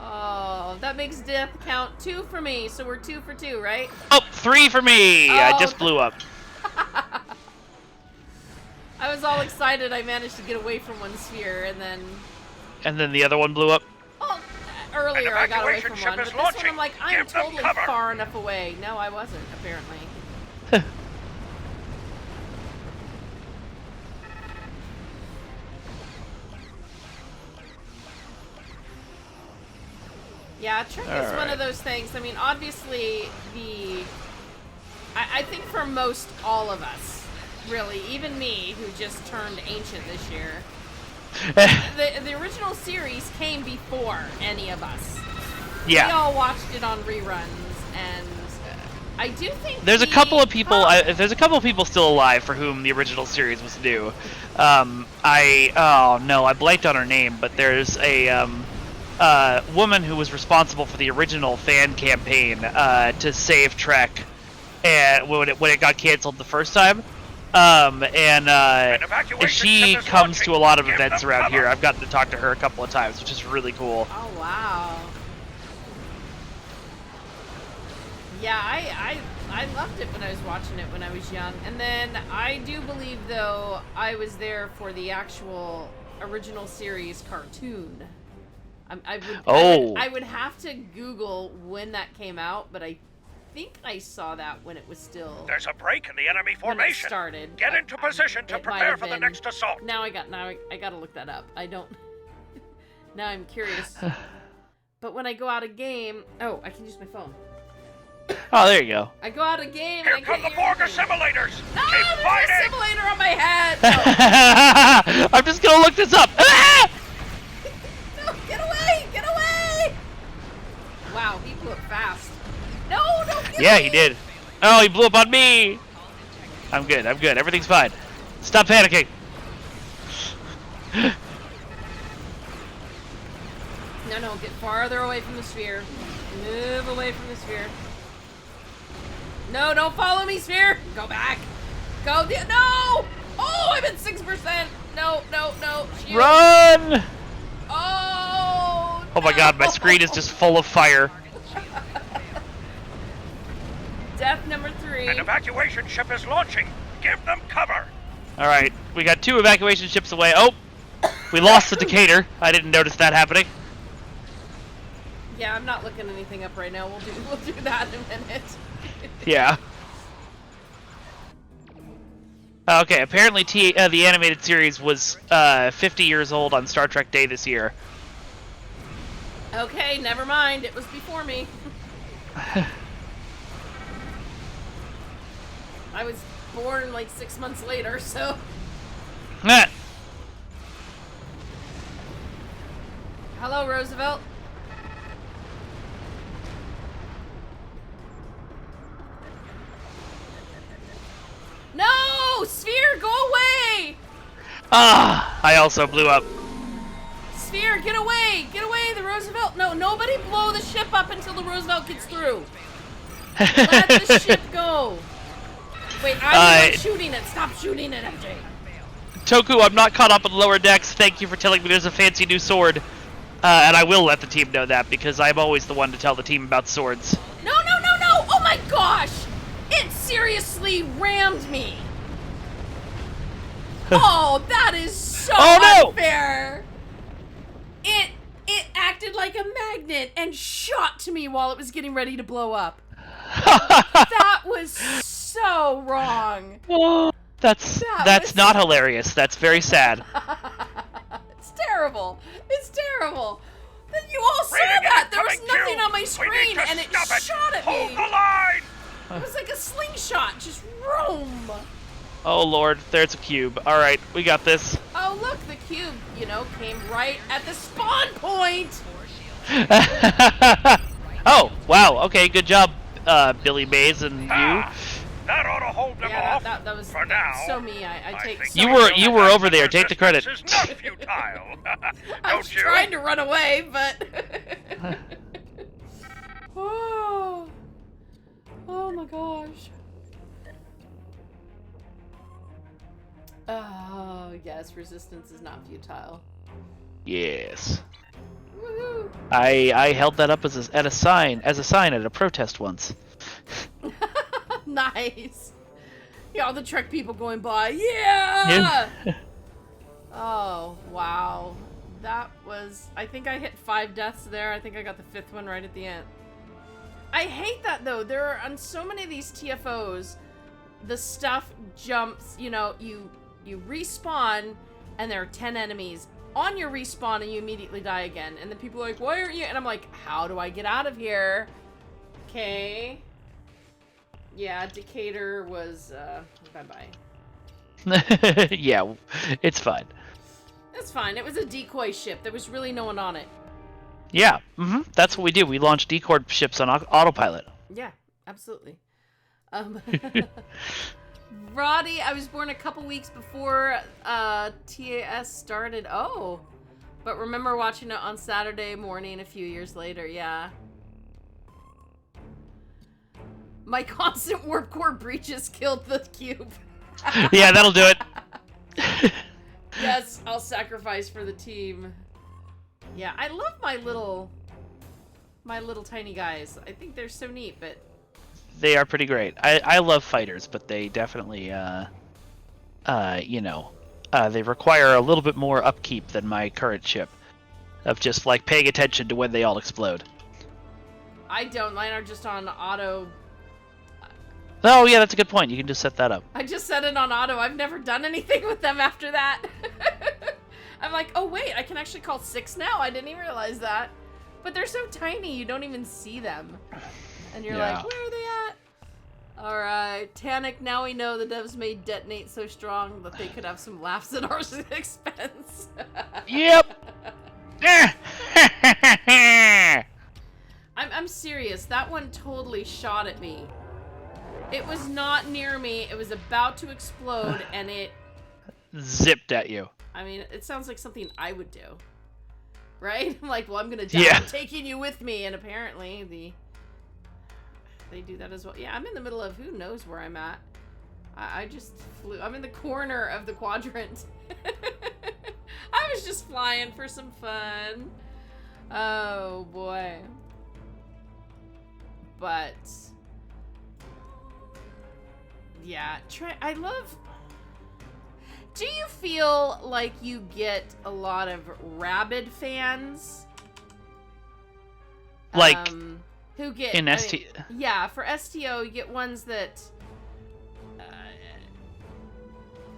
Oh, that makes death count 2 for me, so we're 2 for 2, right? Oh, 3 for me! I Oh, just blew up. I was all excited I managed to get away from one sphere, and then... And then the other one blew up. Oh, earlier I got away evacuation from ship one, but is this one launching. I'm like, I'm Give them totally cover. far enough away. No, I wasn't, apparently. Yeah, Trek is one of those things. I mean, obviously, I think for most all of us, really, even me, who just turned ancient this year, the original series came before any of us. We Yeah. all watched it on reruns, and I do think There's a couple of people. Oh, There's a couple of people still alive for whom the original series was new. I blanked on her name, but there's a woman who was responsible for the original fan campaign to save Trek, and when it got canceled the first time. And evacuation she ship is comes launching. to a lot of Give events them around cover. here. I've gotten to talk to her a couple of times, which is really cool. Oh wow. Yeah, I loved it when I was watching it when I was young. And then I do believe, though, I was there for the actual original series cartoon. I would have to Google when that came out, but I think I saw that when it was still There's a break in the enemy when it formation. started. Get but into position to it might prepare have for the been- next assault. Now I gotta look that up. I don't. Now I'm curious. But when I go out of game, oh, I can use my phone. Oh, there you go. I go out of game Here and I come the can't Borg hear anything. assimilators. No, Keep there's fighting. an assimilator on my head. No, I'm just gonna look this up. Ah! no, get away, get away. Wow, he blew up fast. No, get Yeah, away. he did. Oh, he blew up on me. I'm good. Everything's fine. Stop panicking. No, get farther away from the sphere. Move away from the sphere. No, don't follow me, sphere. Go back. Go. No. Oh, I'm at 6%. No. Shield. Run! Oh. Oh my god, my no. screen is just full of fire. Death number 3. An evacuation ship is launching. Give them cover. Alright, we got 2 evacuation ships away. Oh! We lost the Decatur. I didn't notice that happening. Yeah, I'm not looking anything up right now. We'll do that in a minute. Yeah. Okay, apparently the animated series was 50 years old on Star Trek Day this year. Okay, never mind. It was before me. I was born like 6 months later, so. Nah. Hello, Roosevelt. No! Sphere, go away! Ah! I also blew up. Sphere, get away! Get away Okay, the Roosevelt. No, nobody blow the ship up until the Roosevelt gets through. Let the ship go. Wait, I'm the one shooting it. Stop shooting it, MJ. Toku, I'm not caught up in the lower decks. Thank you for telling me there's a fancy new sword. And I will let the team know that, because I'm always the one to tell the team about swords. No, no, no, no! Oh my gosh! It seriously rammed me. Oh, that is so unfair. It acted like a magnet and shot to me while it was getting ready to blow up. That was so wrong. That's not hilarious. That's very sad. It's terrible. It's terrible. Then you all saw that. There was nothing on my screen and it shot at me. Hold the line! It was like a slingshot. Just roam. Oh lord, there's a cube. Alright, we got this. Oh look, the cube, came right at the spawn point. Oh, wow. Okay, good job, Billy Mays and you. That ought to hold them off. That was for now. so me. I take. You were over there. Take the credit. This is not futile. I was trying to run away, but. Oh my gosh. Oh yes, resistance is not futile. Yes. Woohoo! I held that up as a sign at a protest once. Nice. Yeah, all the Trek people going by. Yeah. Oh wow, that was. I think I hit 5 deaths there. I think I got the 5th one right at the end. I hate that though. There are on so many of these TFOs, the stuff jumps. You respawn, and there are 10 enemies on your respawn, and you immediately die again. And then people are like, "Why aren't you?" And I'm like, "How do I get out of here?" Okay. Yeah, Decatur was, bye-bye. Yeah, it's fine. It's fine. It was a decoy ship. There was really no one on it. Yeah, that's what we do. We launch decoy ships on autopilot. Yeah, absolutely. Roddy, I was born a couple weeks before TAS started. Oh, but remember watching it on Saturday morning a few years later. Yeah. My constant warp core breaches killed the cube. Yeah, that'll do it. Yes, I'll sacrifice for the team. Yeah, I love my little tiny guys. I think they're so neat, but they are pretty great. I love fighters, but they definitely they require a little bit more upkeep than my current ship, of just like paying attention to when they all explode. I don't. Mine are just on auto. Oh yeah, that's a good point. You can just set that up. I just set it on auto. I've never done anything with them after that. I'm like, oh wait, I can actually call 6 now. I didn't even realize that. But they're so tiny, you don't even see them. And you're like, where are they at? Alright, Tannic, now we know the devs made Detonate so strong that they could have some laughs at our expense. Yep. I'm serious. That one totally shot at me. It was not near me. It was about to explode, and it zipped at you. I mean, it sounds like something I would do, right? I'm like, well, I'm gonna die. Yeah. I'm taking you with me, and apparently they do that as well. Yeah, I'm in the middle of who knows where I'm at. I just flew. I'm in the corner of the quadrant. I was just flying for some fun. Oh boy. But yeah, I love. Do you feel like you get a lot of rabid fans? Like who get in ST? Yeah, for STO you get ones that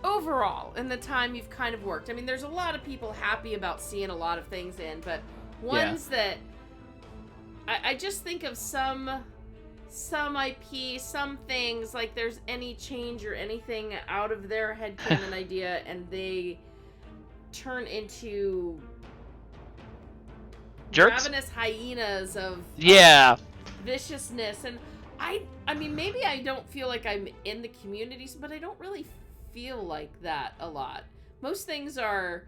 overall in the time you've kind of worked. I mean, there's a lot of people happy about seeing a lot of things in, but ones that I just think of some IP, some things, like there's any change or anything out of their headcanon idea and they turn into jerks, ravenous hyenas of viciousness. And I mean, maybe I don't feel like I'm in the communities, but I don't really feel like that a lot. Most things are,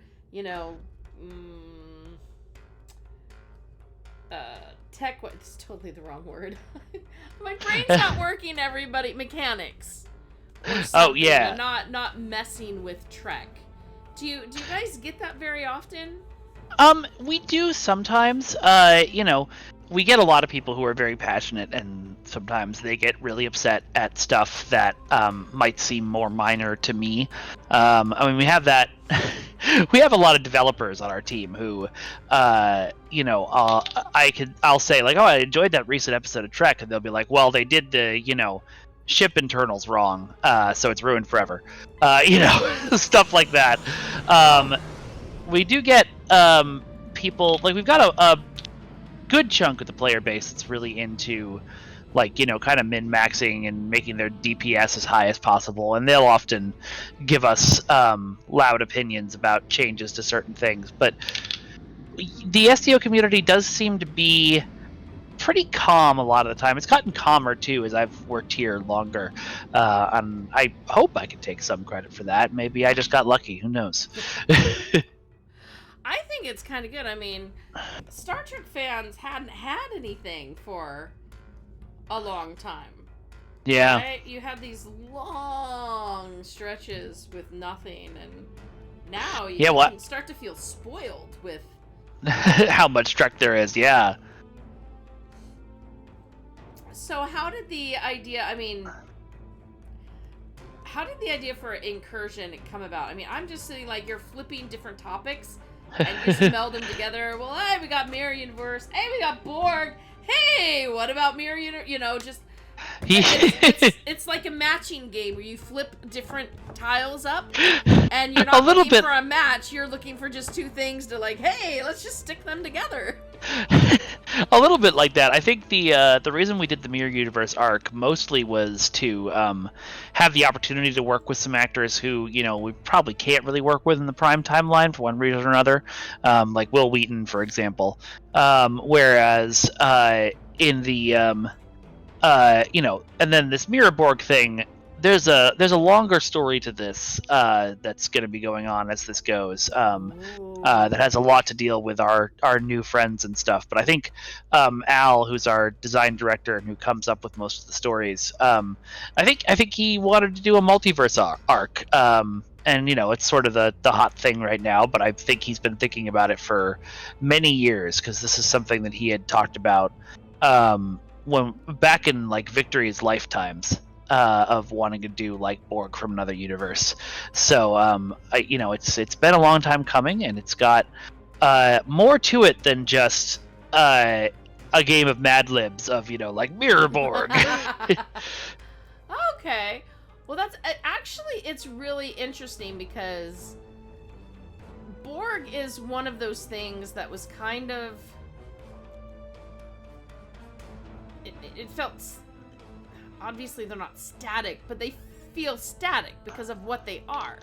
it's totally the wrong word. My brain's not working, everybody. Mechanics. Oh yeah. Not messing with Trek. Do you guys get that very often? We do sometimes. We get a lot of people who are very passionate, and sometimes they get really upset at stuff that might seem more minor to me. We have that. We have a lot of developers on our team who, I'll say like, oh, I enjoyed that recent episode of Trek, and they'll be like, well, they did the, ship internals wrong, so it's ruined forever. Stuff like that. We do get people, like, we've got a good chunk of the player base that's really into, like, kind of min-maxing and making their DPS as high as possible, and they'll often give us loud opinions about changes to certain things. But the SEO community does seem to be pretty calm a lot of the time. It's gotten calmer too as I've worked here longer, and I hope I can take some credit for that. Maybe I just got lucky. Who knows? I think it's kind of good. I mean, Star Trek fans hadn't had anything for a long time. Yeah. Right? You had these long stretches with nothing, and now you can start to feel spoiled with how much Trek there is. Yeah. So how did the idea for Incursion come about? I mean, I'm just sitting like, you're flipping different topics and you just meld them together. Well, hey, we got Mirror Universe. Hey, we got Borg. Hey, what about Mirror Universe? Just it's like a matching game where you flip different tiles up, and you're not looking for a match. You're looking for just two things to, like, hey, let's just stick them together. A little bit like that. I think the reason we did the Mirror Universe arc mostly was to have the opportunity to work with some actors who, we probably can't really work with in the Prime timeline for one reason or another, like Will Wheaton, for example. Whereas in the and then this Mirror Borg thing, there's a longer story to this that's going to be going on as this goes, that has a lot to deal with our new friends and stuff. But I think Al, who's our design director and who comes up with most of the stories, I think he wanted to do a multiverse arc, and it's sort of the hot thing right now. But I think he's been thinking about it for many years, because this is something that he had talked about when back in like Victory's lifetimes, of wanting to do like Borg from another universe. So it's been a long time coming, and it's got more to it than just a game of Mad Libs of like Mirror Borg. Okay, well, that's actually, it's really interesting, because Borg is one of those things that was kind of it felt, obviously they're not static, but they feel static because of what they are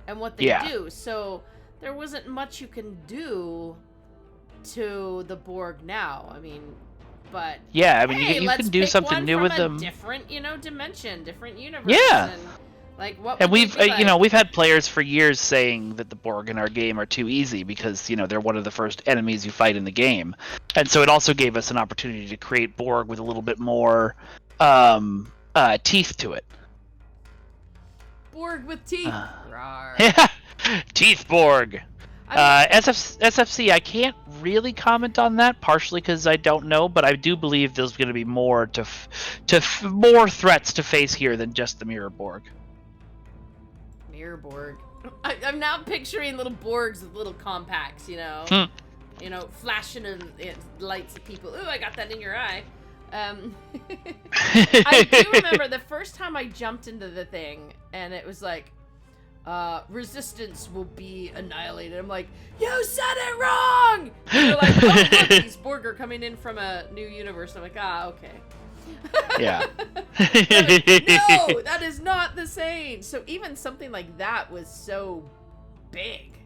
and what they do. So there wasn't much you can do to the Borg now. I mean, but yeah, I mean, hey, you can do something new with them. Different, dimension, different universe. Yeah. And, like, what? And we've we've had players for years saying that the Borg in our game are too easy because they're one of the first enemies you fight in the game, and so it also gave us an opportunity to create Borg with a little bit more teeth to it. Borg with teeth. Yeah, teeth Borg. SFC, I can't really comment on that, partially because I don't know, but I do believe there's going to be more more threats to face here than just the Mirror Borg. Mirror Borg. I'm now picturing little Borgs with little compacts, flashing lights at people. Ooh, I got that in your eye. I do remember the first time I jumped into the thing, and it was like, resistance will be annihilated. I'm like, you said it wrong! And they're like, oh, look, these Borg are coming in from a new universe. I'm like, okay. Yeah. No, that is not the same. So even something like that was so big.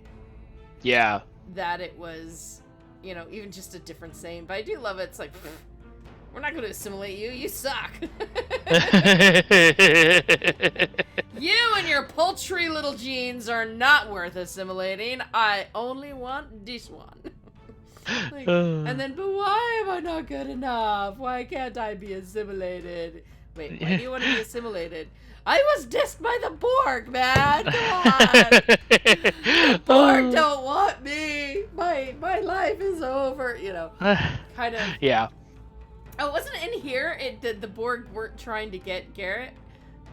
Yeah. That it was, even just a different saying. But I do love it. It's like, we're not going to assimilate you. You suck. You and your paltry little genes are not worth assimilating. I only want this one. Like, and then, but why am I not good enough? Why can't I be assimilated? Wait, why do you want to be assimilated? I was dissed by the Borg, man. Come on. The Borg don't want me. My life is over. You know, kind of. Yeah. Oh, wasn't it in here? The Borg weren't trying to get Garrett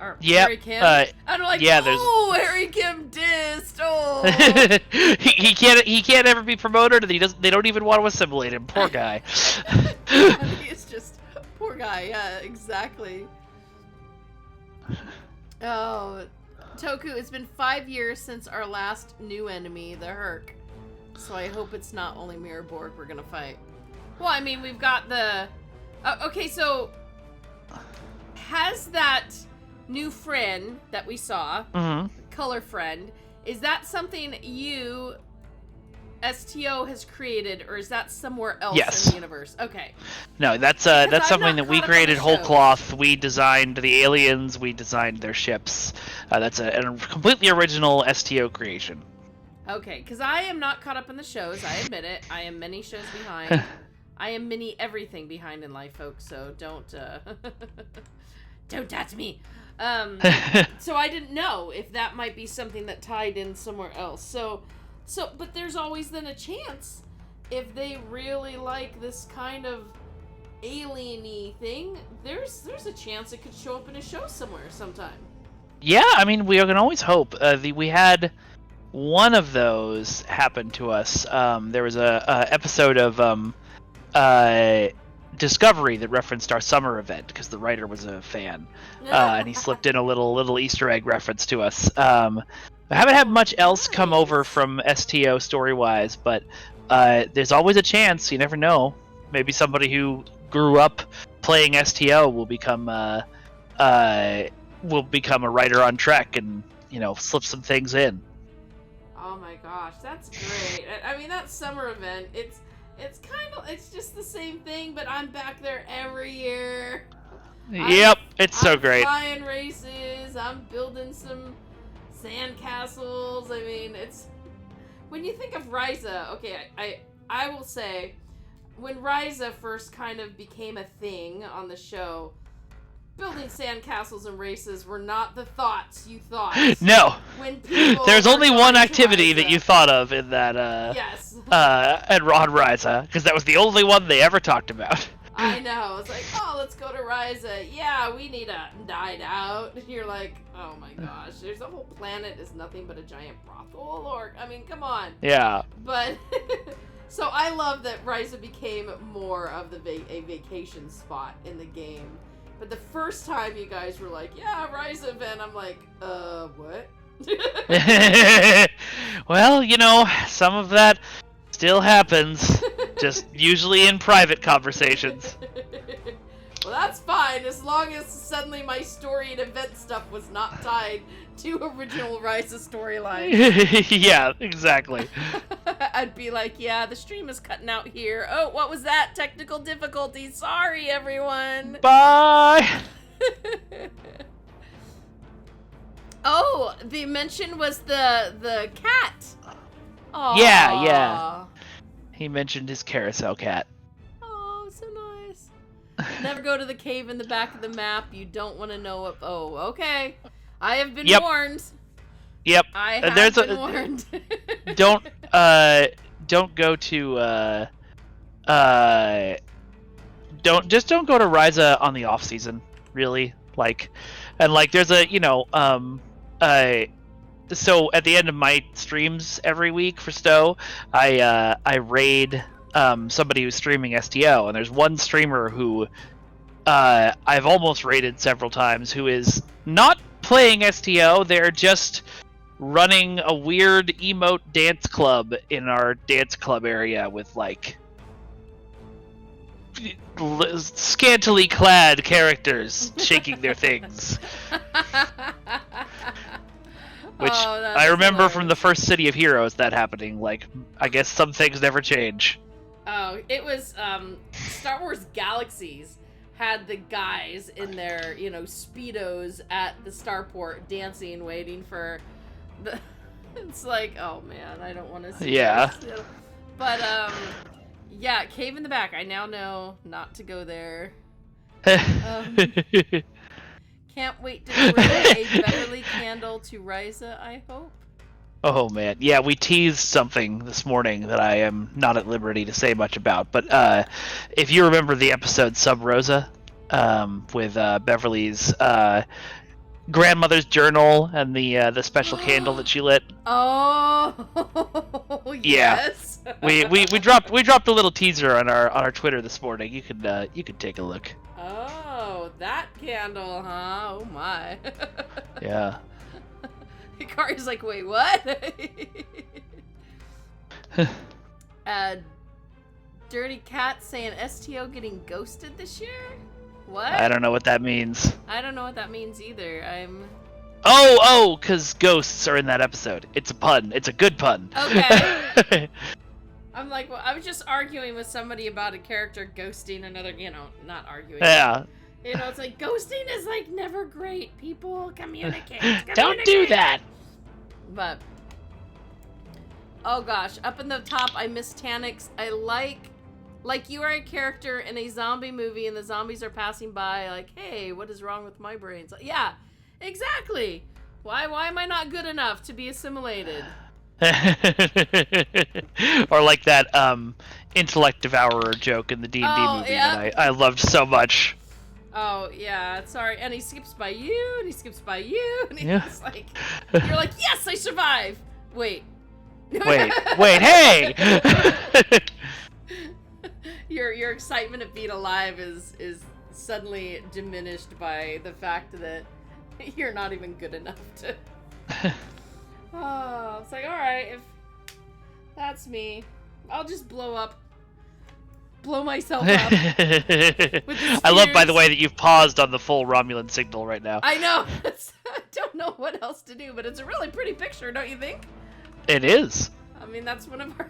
or Yep. Harry Kim. I'm like, yeah, oh, Harry Kim dissed. Oh. he can't ever be promoted, and they don't even want to assimilate him. Poor guy. He's just poor guy. Yeah, exactly. Oh, Toku, it's been 5 years since our last new enemy, the Herc. So I hope it's not only Mirror Borg we're gonna fight. Well, I mean, we've got the... okay, so... Has that new friend that we saw, color friend, is that something you, STO, has created, or is that somewhere else in the universe? Okay. No, that's something that we created whole cloth. We designed the aliens, we designed their ships. That's a completely original STO creation. Okay, because I am not caught up in the shows, I admit it. I am many shows behind. I am many everything behind in life, folks, so don't touch me. So I didn't know if that might be something that tied in somewhere else. So, but there's always then a chance if they really like this kind of alien-y thing, there's a chance it could show up in a show somewhere sometime. Yeah, I mean, we can always hope. We had one of those happen to us. There was a episode of Discovery that referenced our summer event because the writer was a fan, and he slipped in a little Easter egg reference to us. I haven't had much else come over from STO story-wise, but there's always a chance. You never know. Maybe somebody who grew up playing STO will become a writer on Trek and slip some things in. Oh my gosh, that's great. I mean, that summer event, it's just the same thing, but I'm back there every year. Yep, it's so great. I'm flying races, I'm building some sand castles. I mean, it's... When you think of Ryza, okay, I will say, when Ryza first kind of became a thing on the show, building sand castles and races were not the thoughts you thought. No. When people There's only one activity that you thought of in that yes. at Ron Ryza, because that was the only one they ever talked about. I know. It's like, oh, let's go to Ryza. Yeah, we need a night out. And you're like, oh my gosh, there's a whole planet is nothing but a giant brothel, or I mean, come on. Yeah. But so I love that Ryza became more of a vacation spot in the game. But the first time you guys were like, yeah, Ryza event, I'm like, what? Well, some of that still happens, just usually in private conversations. Well, that's fine, as long as suddenly my story and event stuff was not tied to original Ryza storylines. Yeah, exactly. I'd be like, yeah, the stream is cutting out here. Oh, what was that? Technical difficulties. Sorry, everyone. Bye! Oh, the mention was the cat. Aww. Yeah. He mentioned his carousel cat. Oh, so nice. Never go to the cave in the back of the map. You don't want to know what... Oh, okay. I have been warned. Yep. I have been warned. Don't go to don't go to Ryza on the off season, really. There's so at the end of my streams every week for Stowe, I raid somebody who's streaming STO, and there's one streamer who I've almost raided several times who is not playing STO, they're just running a weird emote dance club in our dance club area with scantily clad characters shaking their things. Which I remember hilarious. From the first City of Heroes that happening. I guess some things never change. Oh, it was Star Wars Galaxies had the guys in their, Speedos at the starport dancing, waiting for the... It's like, oh man, I don't want to see this. But, Yeah, cave in the back. I now know not to go there. Can't wait to bring a Beverly candle to Ryza, I hope. Oh man, yeah, we teased something this morning that I am not at liberty to say much about. But if you remember the episode Sub Rosa, with Beverly's grandmother's journal and the special candle that she lit. Oh, yes. we dropped a little teaser on our Twitter this morning. You could take a look. Oh, that candle, huh? Oh my. Yeah. Hikari's like, wait, what? Dirty Cat saying STO getting ghosted this year? What? I don't know what that means. I don't know what that means either. Because ghosts are in that episode. It's a pun. It's a good pun. Okay. I'm like, well, I was just arguing with somebody about a character ghosting another, not arguing. Yeah. It's like, ghosting is, like, never great. People communicate. Don't do that. But, oh gosh, up in the top, I miss Tanix. I like you are a character in a zombie movie and the zombies are passing by, like, hey, what is wrong with my brain? Like, yeah, exactly. Why am I not good enough to be assimilated? Or like that intellect devourer joke in the D&D movie that I loved so much. Oh yeah, sorry. And he skips by you, and he skips by you, and he's like, you're like, yes, I survive. Wait, hey! Your excitement at being alive is suddenly diminished by the fact that you're not even good enough to. Oh, it's like, all right, if that's me, I'll just blow myself up. I love, by the way, that you've paused on the full Romulan signal right now. I know. I don't know what else to do, but it's a really pretty picture, don't you think? It is. I mean, that's one of our...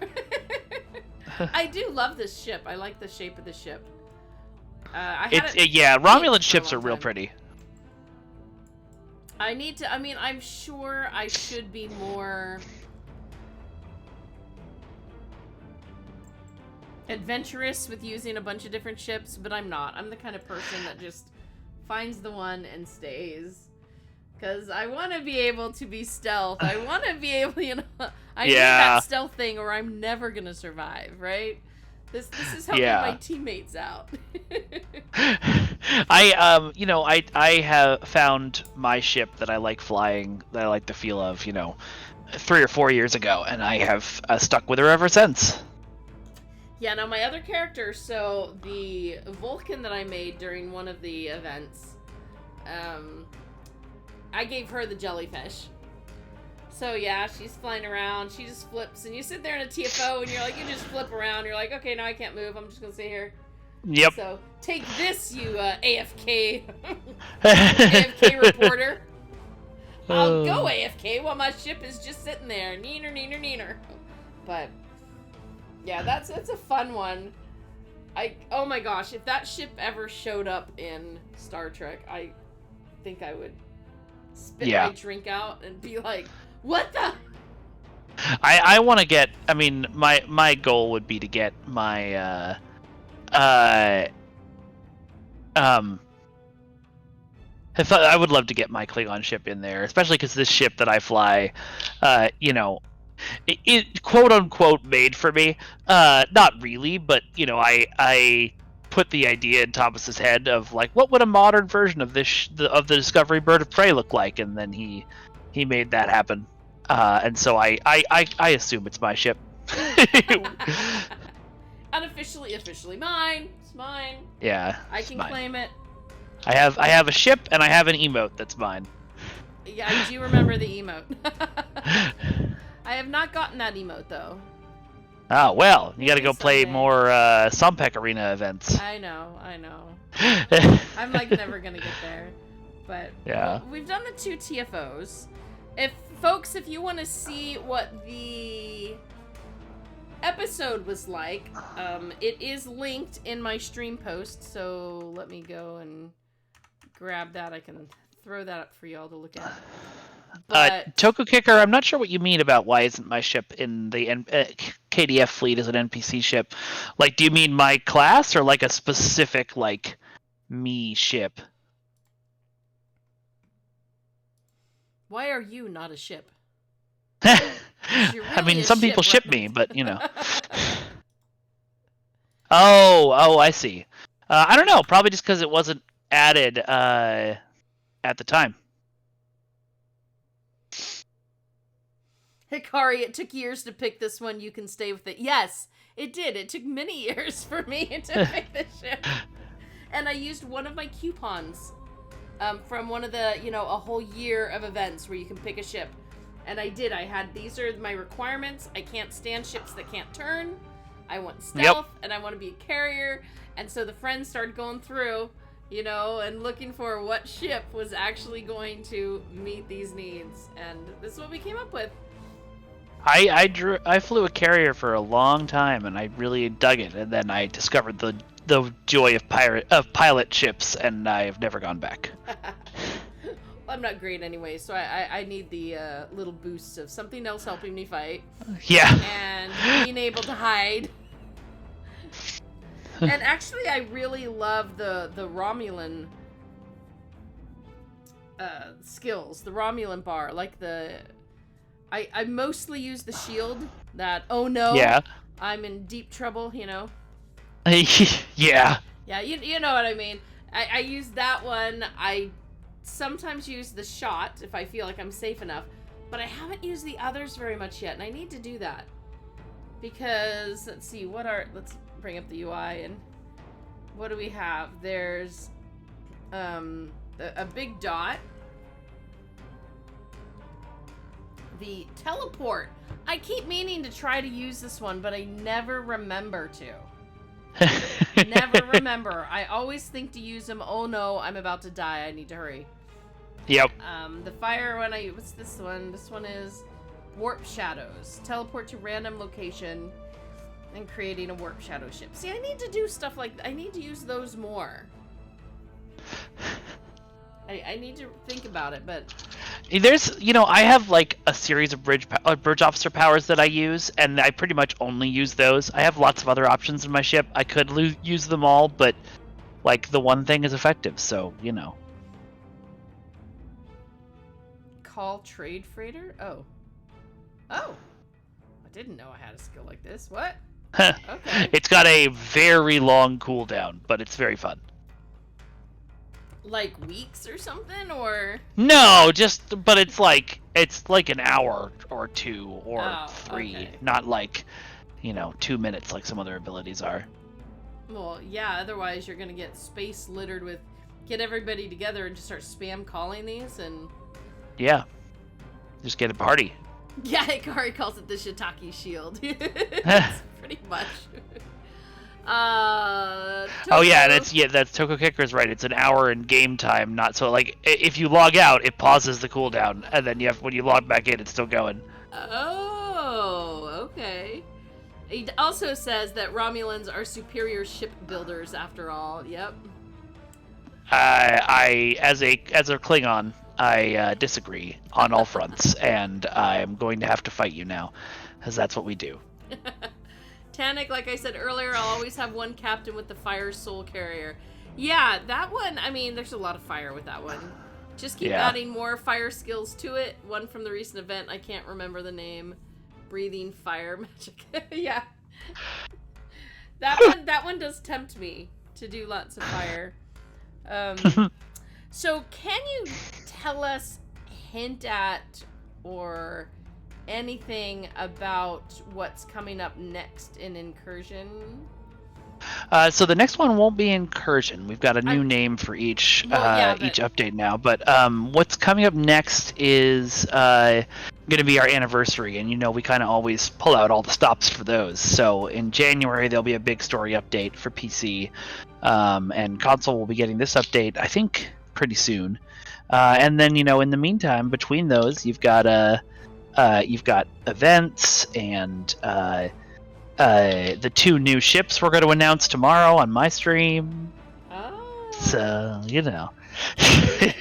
I do love this ship. I like the shape of the ship. Romulan ships are real pretty. I'm sure I should be more adventurous with using a bunch of different ships, but I'm not. I'm the kind of person that just finds the one and stays. Because I want to be able to be stealth. I want to be able, I need that stealth thing or I'm never going to survive, right? This is helping my teammates out. I have found my ship that I like flying, that I like the feel of, 3 or 4 years ago, and I have stuck with her ever since. Yeah, now my other character, so the Vulcan that I made during one of the events, I gave her the jellyfish. So yeah, she's flying around, she just flips, and you sit there in a TFO, and you're like, you just flip around, you're like, okay, now I can't move, I'm just gonna stay here. Yep. So, take this, you AFK, AFK reporter. I'll go AFK while my ship is just sitting there, neener. But, yeah, that's a fun one. Oh my gosh, if that ship ever showed up in Star Trek, I think I would spit my drink out and be like, what the? I want to get, my goal would be to get my, I would love to get my Klingon ship in there, especially because this ship that I fly, it quote unquote made for me. Not really, but I put the idea in Thomas's head of like, what would a modern version of this of the Discovery Bird of Prey look like, and then he made that happen. And so I assume it's my ship. Unofficially, officially mine. It's mine. Yeah. I can claim it. I have a ship and I have an emote that's mine. Yeah, I do remember the emote. I have not gotten that emote though. Oh well, you gotta go play more Sompek Arena events. I know. I'm like never gonna get there. But yeah. We've done the 2 TFOs. If you want to see what the episode was like, it is linked in my stream post, so let me go and grab that. I can throw that up for y'all to look at. But Toko Kicker, I'm not sure what you mean about why isn't my ship in the KDF fleet as an NPC ship. Like, do you mean my class or like a specific like me ship? why are you not a ship? I You're mean, really a some people ship, ship right? me, but you know. Oh, I see. I don't know. Probably just because it wasn't added at the time. Hikari, it took years to pick this one. You can stay with it. Yes, it did. It took many years for me to pick this ship. And I used one of my coupons from one of the, a whole year of events where you can pick a ship. And I did. I had, these are my requirements. I can't stand ships that can't turn. I want stealth, and I want to be a carrier. And so the friends started going through, and looking for what ship was actually going to meet these needs. And this is what we came up with. I flew a carrier for a long time, and I really dug it. And then I discovered the joy of pilot ships, and I have never gone back. Well, I'm not great anyway, so I need the little boosts of something else helping me fight. Yeah. And being able to hide. And actually, I really love the Romulan skills, the Romulan bar, like I mostly use the shield that, oh no, Yeah. I'm in deep trouble, Yeah. Yeah, you know what I mean. I use that one. I sometimes use the shot if I feel like I'm safe enough, but I haven't used the others very much yet, and I need to do that. Because, let's see, let's bring up the UI, and what do we have? There's a big dot. The teleport. I keep meaning to try to use this one, but I never remember to. Never remember. I always think to use them. Oh no, I'm about to die. I need to hurry. Yep. The fire one, what's this one? This one is Warp Shadows. Teleport to random location and creating a Warp Shadow ship. See, I need to do stuff like I need to use those more. I need to think about it, but There's, I have like a series of bridge officer powers that I use, and I pretty much only use those. I have lots of other options in my ship. I could use them all, but like the one thing is effective, so Call trade freighter? Oh. I didn't know I had a skill like this. What? Okay. It's got a very long cooldown, but it's very fun. Like weeks or something, or No, but it's like an hour or two or 3, okay. not like 2 minutes like some other abilities are. Well, yeah, otherwise you're gonna get space littered with get everybody together and just start spam calling these and Yeah. Just get a party. yeah, Hikari calls it the Shiitake shield. That's pretty much. Oh yeah, that's Toko Kicker's right. It's an hour in game time, not so like if you log out, it pauses the cooldown, and then when you log back in, it's still going. Oh, okay. He also says that Romulans are superior ship builders after all. Yep. I as a Klingon, I disagree on all fronts, and I'm going to have to fight you now, because that's what we do. Tannic, like I said earlier, I'll always have one captain with the fire soul carrier. Yeah, that one, I mean, there's a lot of fire with that one. Just keep adding more fire skills to it. One from the recent event, I can't remember the name. Breathing fire magic. Yeah. That one does tempt me to do lots of fire. So can you tell us, hint at, or anything about what's coming up next in Incursion? So the next one won't be Incursion. We've got a new name for each each update now. But what's coming up next is going to be our anniversary, and we kind of always pull out all the stops for those. So in January there'll be a big story update for PC, and console will be getting this update I think pretty soon. And then in the meantime, between those, you've got events and the 2 new ships we're going to announce tomorrow on my stream. Oh. So Can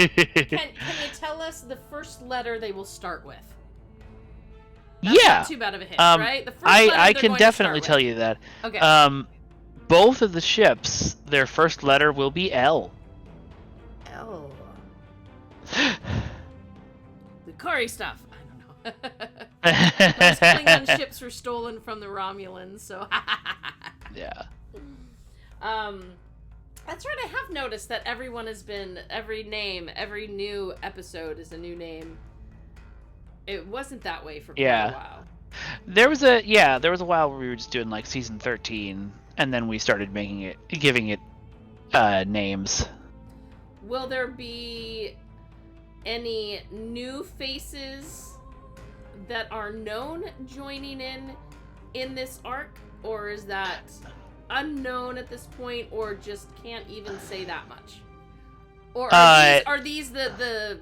you tell us the first letter they will start with? That's Yeah. not too bad of a hint, right? The first letter I they're can going to definitely start tell with. you that. Okay. Both of the ships, their first letter will be L. L. The Kari stuff. I don't know. Those Klingon ships were stolen from the Romulans, so. Yeah. That's right. I have noticed that every new episode is a new name. It wasn't that way for quite a while. There was a while where we were just doing like season 13, and then we started giving it names. Will there be any new faces that are known joining in this arc, or is that unknown at this point, or just can't even say that much? Or are these the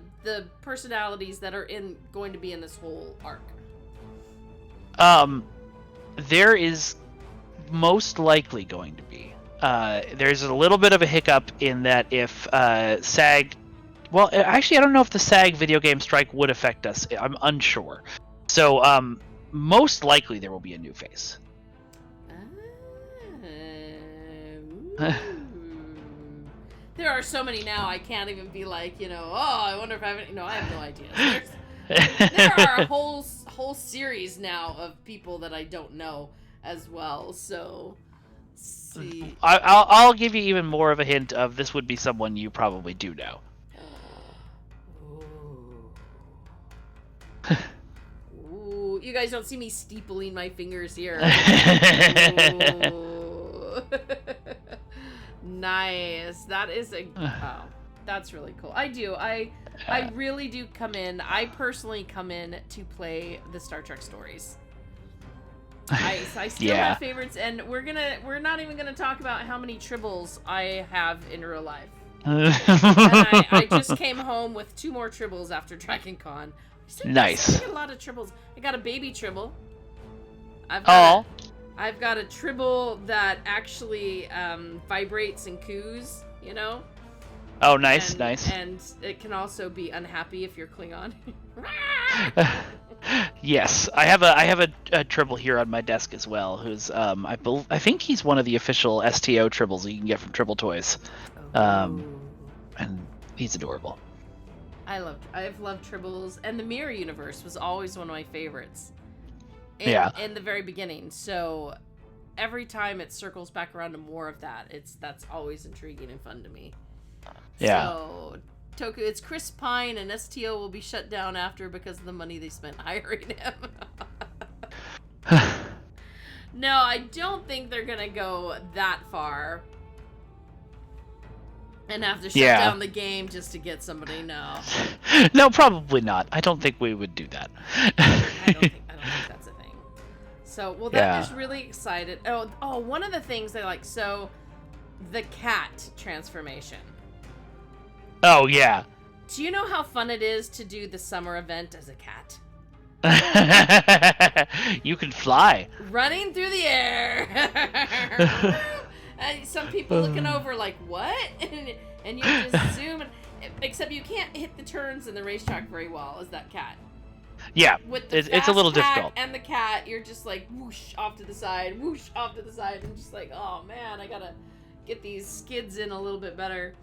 personalities that are going to be in this whole arc? There is most likely going to be. There's a little bit of a hiccup in that if SAG... Well, actually, I don't know if the SAG video game strike would affect us. I'm unsure. So, most likely there will be a new face. There are so many now, I can't even be like, I wonder if I have any... No, I have no idea. There are a whole series now of people that I don't know as well, so... See. I'll give you even more of a hint of this would be someone you probably do know. Ooh, you guys don't see me steepling my fingers here. Nice. That is that's really cool. I really do come in. I personally come in to play the Star Trek stories. I still have favorites, and we're not even gonna talk about how many tribbles I have in real life. And I just came home with 2 more tribbles after Dragon Con. Nice. I got a lot of tribbles. I got a baby tribble. I've got a tribble that actually vibrates and coos, Oh, nice, nice. And it can also be unhappy if you're Klingon. Yes, I have a tribble here on my desk as well. Who's I think he's one of the official STO tribbles you can get from Tribble Toys, and he's adorable. I've loved tribbles, and the Mirror Universe was always one of my favorites. In the very beginning, so every time it circles back around to more of that, that's always intriguing and fun to me. Yeah. So Toku, it's Chris Pine, and STO will be shut down after because of the money they spent hiring him. No, I don't think they're gonna go that far and have to shut down the game just to get somebody. No. No, probably not. I don't think we would do that. I don't think that's a thing. So, well, that is really excited. Oh, one of the things I like. So, the cat transformation. Oh yeah. Do you know how fun it is to do the summer event as a cat? You can fly. Running through the air. And some people looking over like, what? And you just zoom. Except you can't hit the turns in the racetrack very well as that cat. Yeah, With the it's a little difficult. And the cat, you're just like whoosh off to the side, and just like, oh man, I gotta get these skids in a little bit better.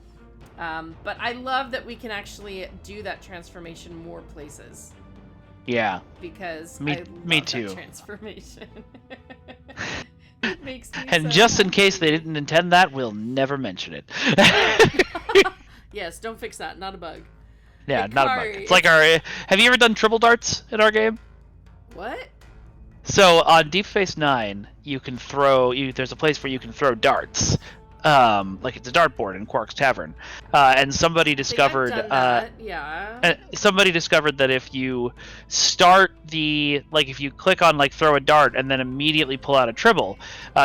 But I love that we can actually do that transformation more places. Yeah. Because me too. That transformation. It makes me and so just happy. In case they didn't intend that, we'll never mention it. Yes, don't fix that. Not a bug. Yeah, Hikari. not a bug. It's like our... Have you ever done triple darts in our game? What? So, on Deep Space Nine, you can throw... There's a place where you can throw darts. Like it's a dartboard in Quark's Tavern. And somebody discovered... somebody discovered that if you start the... Like, if you click on, like, throw a dart and then immediately pull out a tribble,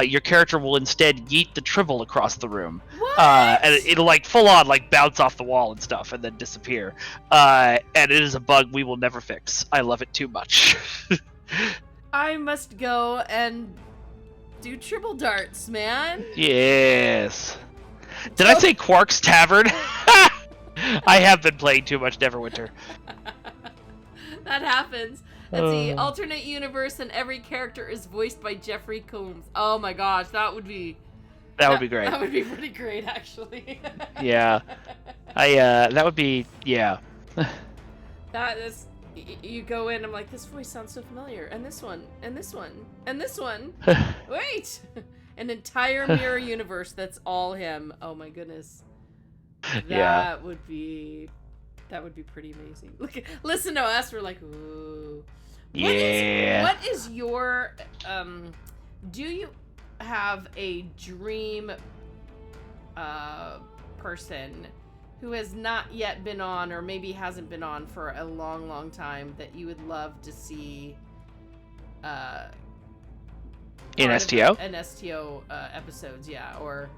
your character will instead yeet the tribble across the room. What? And it'll, like, full on, like, bounce off the wall and stuff and then disappear. And it is a bug we will never fix. I love it too much. I must go and do triple darts, man. Yes. Did I say Quark's Tavern? I have been playing too much Neverwinter. That happens. Let's see. Alternate universe and every character is voiced by Jeffrey Combs. Oh my gosh, that would be... That would be great. That would be pretty great, actually. Yeah. That would be, yeah. That is... You go in, I'm like, this voice sounds so familiar. And this one, and this one, and this one. Wait! An entire mirror universe that's all him. Oh my goodness. That would be pretty amazing. Listen to us, we're like, ooh. What is your do you have a dream person who has not yet been on, or maybe hasn't been on for a long time, that you would love to see in STO? In STO episodes, yeah, or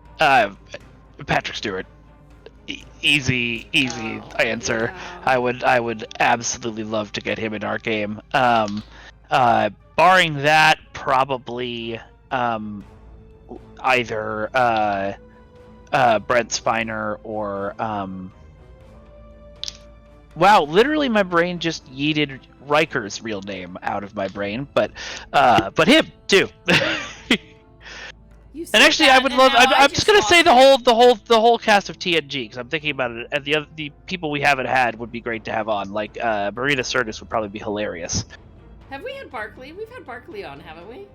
Patrick Stewart. Easy answer. Yeah. I would absolutely love to get him in our game. Barring that, probably either Brent Spiner or wow, literally my brain just yeeted Riker's real name out of my brain, but him too. And actually, I would love. I'm just gonna say the whole cast of TNG, because I'm thinking about it. And the people we haven't had would be great to have on. Like Marina Sirtis would probably be hilarious. Have we had Barkley? We've had Barkley on, haven't we?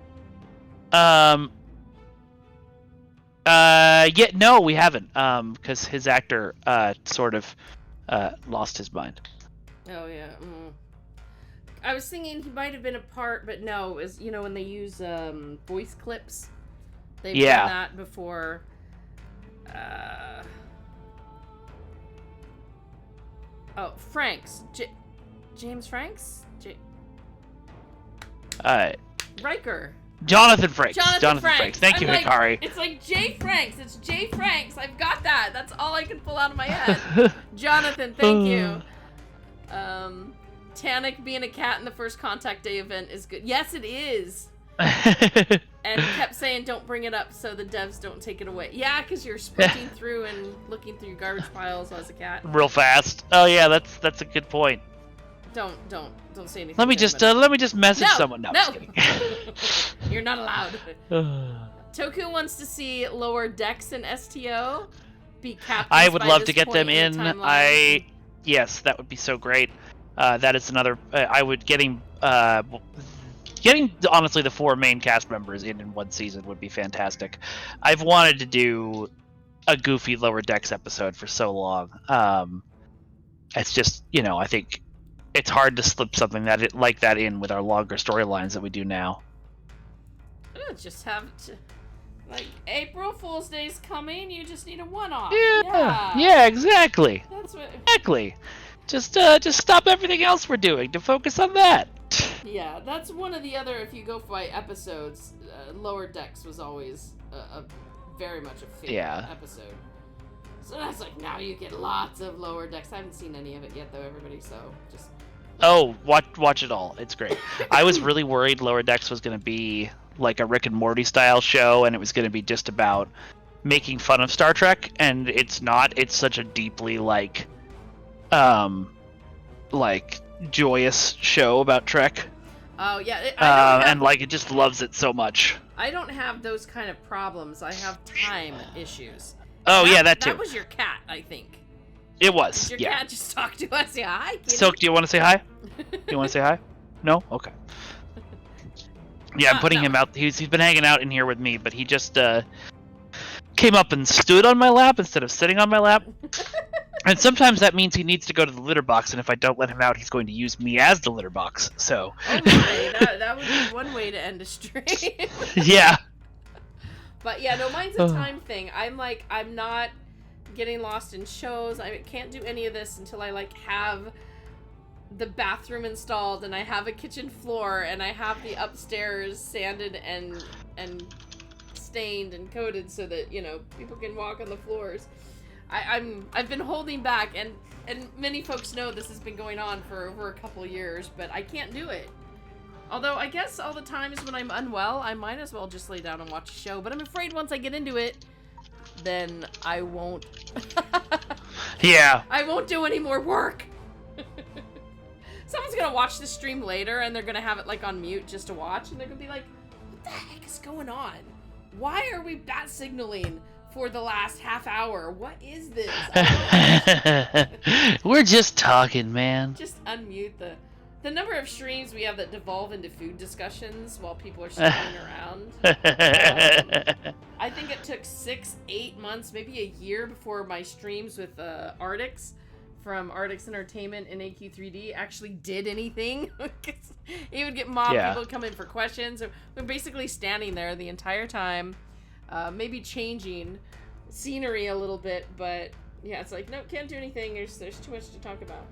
Yeah, no, we haven't. Because his actor sort of lost his mind. Oh yeah. I was thinking he might have been a part, but no, it was, when they use voice clips. They've done that before. Franks. James Franks? Riker. Jonathan Frakes. Jonathan Frakes. Thank you, Hikari. It's like Jay Franks. It's Jay Franks. I've got that. That's all I can pull out of my head. Jonathan, thank you. Tanik being a cat in the First Contact Day event is good. Yes, it is. And kept saying don't bring it up so the devs don't take it away. Yeah, because you're sprinting through and looking through your garbage piles as a cat. Real fast. Oh yeah, that's a good point. Don't say anything. Let me just message someone. No, I'm just kidding. You're not allowed. Toku wants to see lower decks in STO. Be captains. I would by love this to get them point in. Yes, that would be so great. That is another. I would getting honestly the 4 main cast members in one season would be fantastic. I've wanted to do a goofy lower decks episode for so long. It's just, I think it's hard to slip something like that in with our longer storylines that we do now. Just have to, like, April Fool's Day's coming. You just need a one-off. Yeah, exactly. That's what. Exactly. Just stop everything else we're doing to focus on that. Yeah, that's one of the other. If you go by episodes, Lower Decks was always a very much a favorite episode. So that's like, now you get lots of Lower Decks. I haven't seen any of it yet, though, everybody. So just. Oh, watch it all. It's great. I was really worried Lower Decks was going to be like a Rick and Morty style show, and it was going to be just about making fun of Star Trek, and it's not. It's such a deeply like joyous show about Trek. Oh yeah, and like it just loves it so much. I don't have those kind of problems. I have time issues. Oh yeah, that too. That was your cat, I think. It was. Did your cat just talk to us? Yeah, hi, kitty. Silk, do you want to say hi? No? Okay. Yeah, I'm putting him out. He's been hanging out in here with me, but he just came up and stood on my lap instead of sitting on my lap. And sometimes that means he needs to go to the litter box, and if I don't let him out, he's going to use me as the litter box. So. Okay, that would be one way to end a stream. Yeah. But yeah, no, mine's a time thing. I'm not getting lost in shows. I can't do any of this until I have the bathroom installed, and I have a kitchen floor, and I have the upstairs sanded and stained and coated so that people can walk on the floors. I've been holding back, and many folks know this has been going on for over a couple years, but I can't do it. Although I guess all the times when I'm unwell, I might as well just lay down and watch a show. But I'm afraid once I get into it, then I won't. Yeah. I won't do any more work. Someone's gonna watch the stream later and they're gonna have it like on mute just to watch, and they're gonna be like, what the heck is going on? Why are we bat signaling for the last half hour? What is this? We're just talking, man. Just unmute the number of streams we have that devolve into food discussions while people are standing around. I think it took 6-8 months, maybe a year, before my streams with Artix from Artix Entertainment and AQ3D actually did anything. He would get people to come in for questions. We're basically standing there the entire time, maybe changing scenery a little bit, but yeah, it's like, no, can't do anything. There's too much to talk about.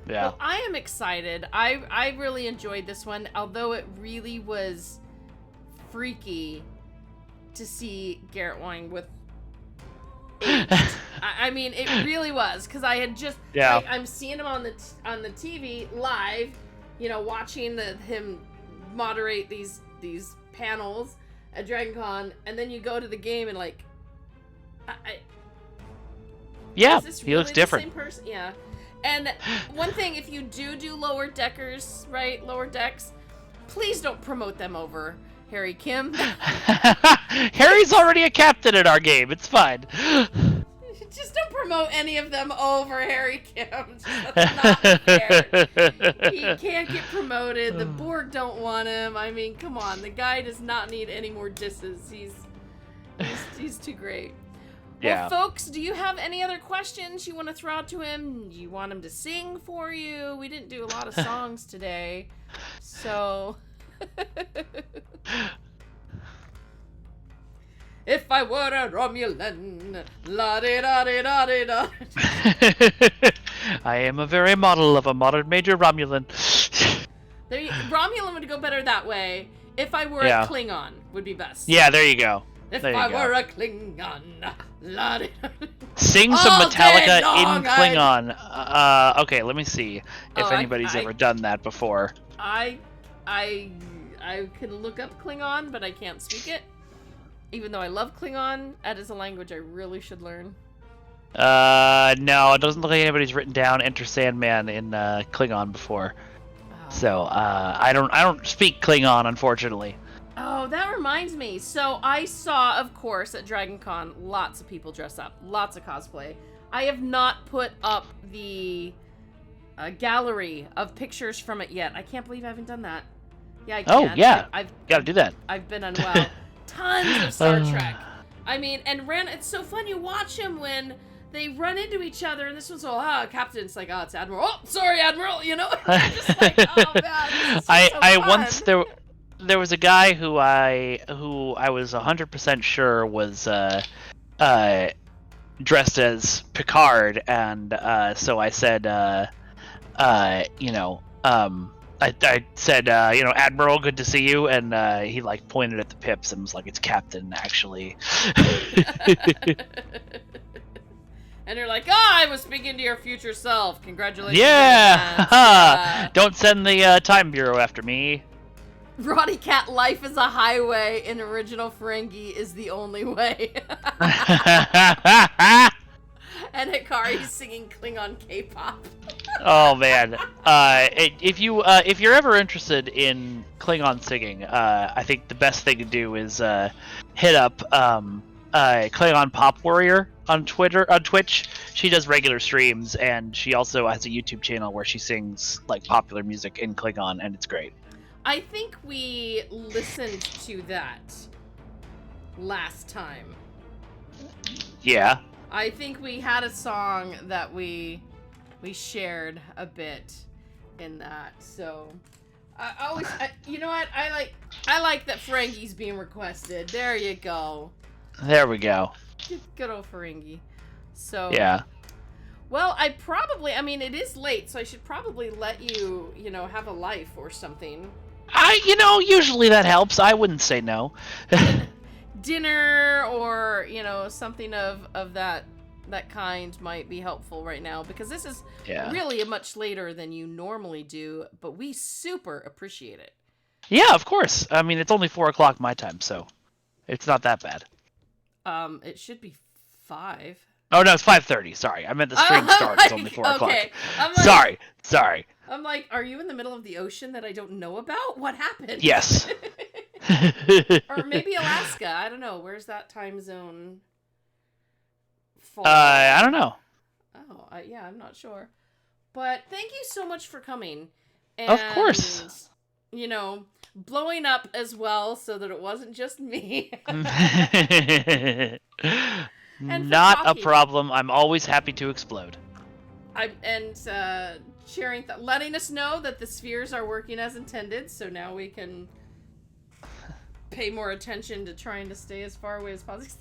Yeah. Well, I am excited. I really enjoyed this one, although it really was freaky to see Garrett Wang with I mean, it really was, because I had just like, I'm seeing him on the TV live, you know, watching him moderate these panels at Dragon Con, and then you go to the game and like, yeah, is this he looks really different. The same person? Yeah. And one thing, if you do lower deckers, right, lower decks, please don't promote them over Harry Kim. Harry's already a captain in our game. It's fine. Just don't promote any of them over Harry Kim. That's not fair. He can't get promoted. The Borg don't want him. I mean, come on. The guy does not need any more disses. He's too great. Yeah. Well, folks, do you have any other questions you want to throw out to him? Do you want him to sing for you? We didn't do a lot of songs today, so... If I were a Romulan, la-di-da-di-da-di-da. I am a very model of a modern Major Romulan. Romulan would go better that way. If I were a Klingon, would be best. Yeah, there you go. If I were a Klingon, la-di-da. Sing some Metallica in Klingon. Okay, let me see if anybody's ever done that before. I can look up Klingon, but I can't speak it. Even though I love Klingon, that is a language I really should learn. No, it doesn't look like anybody's written down Enter Sandman in Klingon before. Oh. So, I don't speak Klingon, unfortunately. Oh, that reminds me. So I saw, of course, at Dragon Con, lots of people dress up, lots of cosplay. I have not put up the gallery of pictures from it yet. I can't believe I haven't done that. Yeah, I can. Oh, yeah. I've got to do that. I've been unwell. Tons of Star Trek. I mean, and it's so fun. You watch them when they run into each other, and this one's all, Captain. It's like, oh, it's Admiral. Oh, sorry, Admiral. You know, just like, oh man. I once there was a guy who I was 100% sure was dressed as Picard, and so I said, I said, Admiral, good to see you, and he like pointed at the pips and was like, it's Captain, actually. And you're like, I was speaking to your future self. Congratulations. Yeah. Don't send the Time Bureau after me. Roddy Cat, life is a highway in original Ferengi is the only way. And Hikari's singing Klingon K-pop. Oh man! If you're ever interested in Klingon singing, I think the best thing to do is hit up Klingon Pop Warrior on Twitch. She does regular streams, and she also has a YouTube channel where she sings like popular music in Klingon, and it's great. I think we listened to that last time. Yeah. I think we had a song that we shared a bit in that. So you know what? I like that Ferengi's being requested. There you go. There we go. Good old Ferengi. So yeah. Well, I mean, it is late, so I should probably let you, have a life or something. Usually that helps. I wouldn't say no. Dinner or, something of that kind might be helpful right now, because this is really much later than you normally do, but we super appreciate it. Yeah, of course. I mean, it's only 4:00 my time, so it's not that bad. It should be 5. Oh no, it's 5:30. Sorry, I meant the stream start is only 4 o'clock. Okay. I'm like, Sorry. I'm like, are you in the middle of the ocean that I don't know about? What happened? Yes. Or maybe Alaska. I don't know. Where's that time zone fall? I don't know. Oh, yeah, I'm not sure. But thank you so much for coming. And, Of course. You know, blowing up as well so that it wasn't just me. Not a problem. I'm always happy to explode. Sharing, letting us know that the spheres are working as intended, so now we can pay more attention to trying to stay as far away as possible.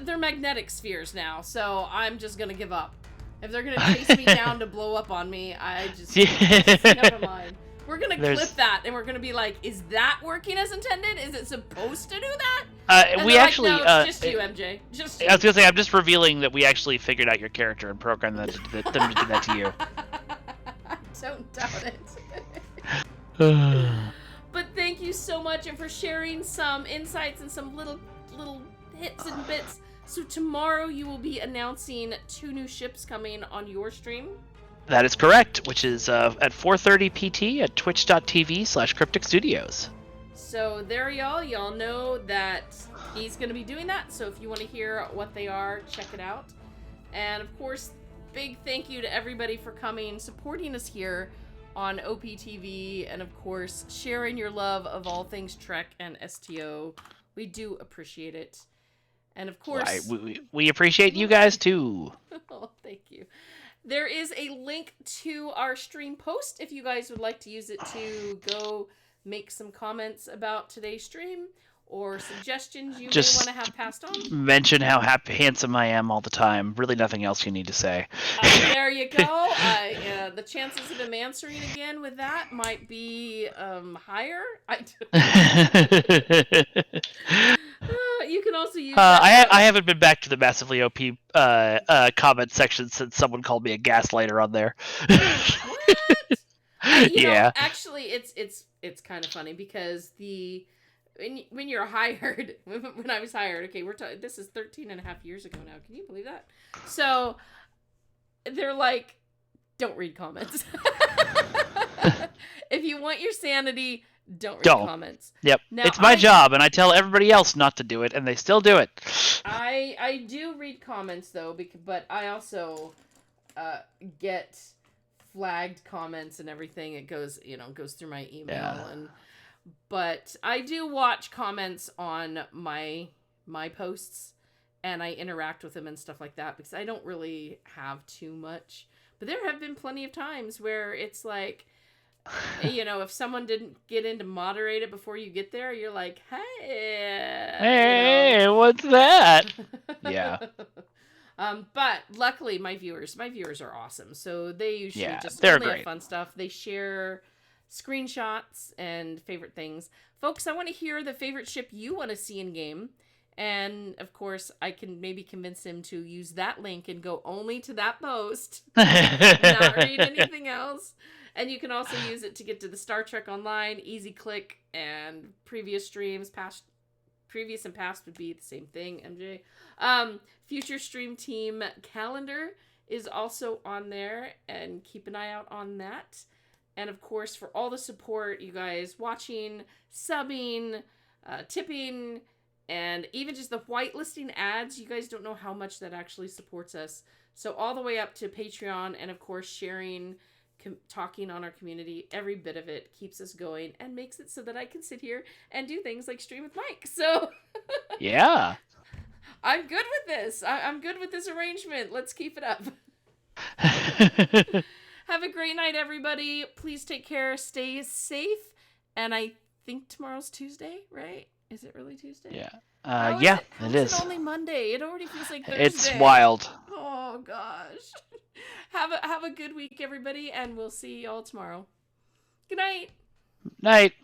They're magnetic spheres now, so I'm just gonna give up. If they're gonna chase me down to blow up on me, I just never mind. We're gonna clip that, and we're gonna be like, "Is that working as intended? Is it supposed to do that?" We actually, like, no, it's just you, MJ. Just you. I was gonna say, I'm just revealing that we actually figured out your character and programmed them to do that to you. I don't doubt it. But thank you so much, and for sharing some insights and some little hits and bits. So tomorrow you will be announcing 2 new ships coming on your stream. That is correct, which is at 4:30 PT at twitch.tv/Cryptic Studios. So there y'all know that he's going to be doing that. So if you want to hear what they are, check it out. And of course, big thank you to everybody for coming, supporting us here on OPTV, and of course, sharing your love of all things Trek and STO. We do appreciate it. And of course... we appreciate you guys too. Oh, thank you. There is a link to our stream post if you guys would like to use it to go make some comments about today's stream or suggestions you may want to have passed on. Mention how handsome I am all the time. Really nothing else you need to say. There you go. The chances of him answering again with that might be higher. You can also use I haven't been back to the massively OP comment section since someone called me a gaslighter on there. What? You Yeah. know, actually, it's kind of funny because when you're hired, when I was hired, okay, this is 13 and a half years ago now. Can you believe that? So they're like, don't read comments. If you want your sanity, don't read comments. Yep. Now, it's my job, and I tell everybody else not to do it, and they still do it. I do read comments though, but I also get flagged comments and everything. It goes through my email but I do watch comments on my posts, and I interact with them and stuff like that because I don't really have too much. But there have been plenty of times where it's like, if someone didn't get in to moderate it before you get there, you're like, hey, what's that? Yeah. But luckily my viewers are awesome. So they usually they're only great. have fun stuff. They share screenshots and favorite things. Folks, I want to hear the favorite ship you want to see in game. And of course, I can maybe convince him to use that link and go only to that post, not read anything else. And you can also use it to get to the Star Trek Online, Easy Click, and previous streams. Previous and past would be the same thing, MJ. Future stream team calendar is also on there, and keep an eye out on that. And of course, for all the support, you guys watching, subbing, tipping, and even just the whitelisting ads, you guys don't know how much that actually supports us. So all the way up to Patreon, and of course sharing, talking on our community, every bit of it keeps us going and makes it so that I can sit here and do things like stream with Mike. So yeah, I'm good with this. I'm good with this arrangement. Let's keep it up. Have a great night, everybody. Please take care. Stay safe. And I think tomorrow's Tuesday, right? Is it really Tuesday? Yeah. How it is. It only Monday. It already feels like Thursday. It's wild. Oh gosh. Have a good week, everybody, and we'll see y'all tomorrow. Good night. Night.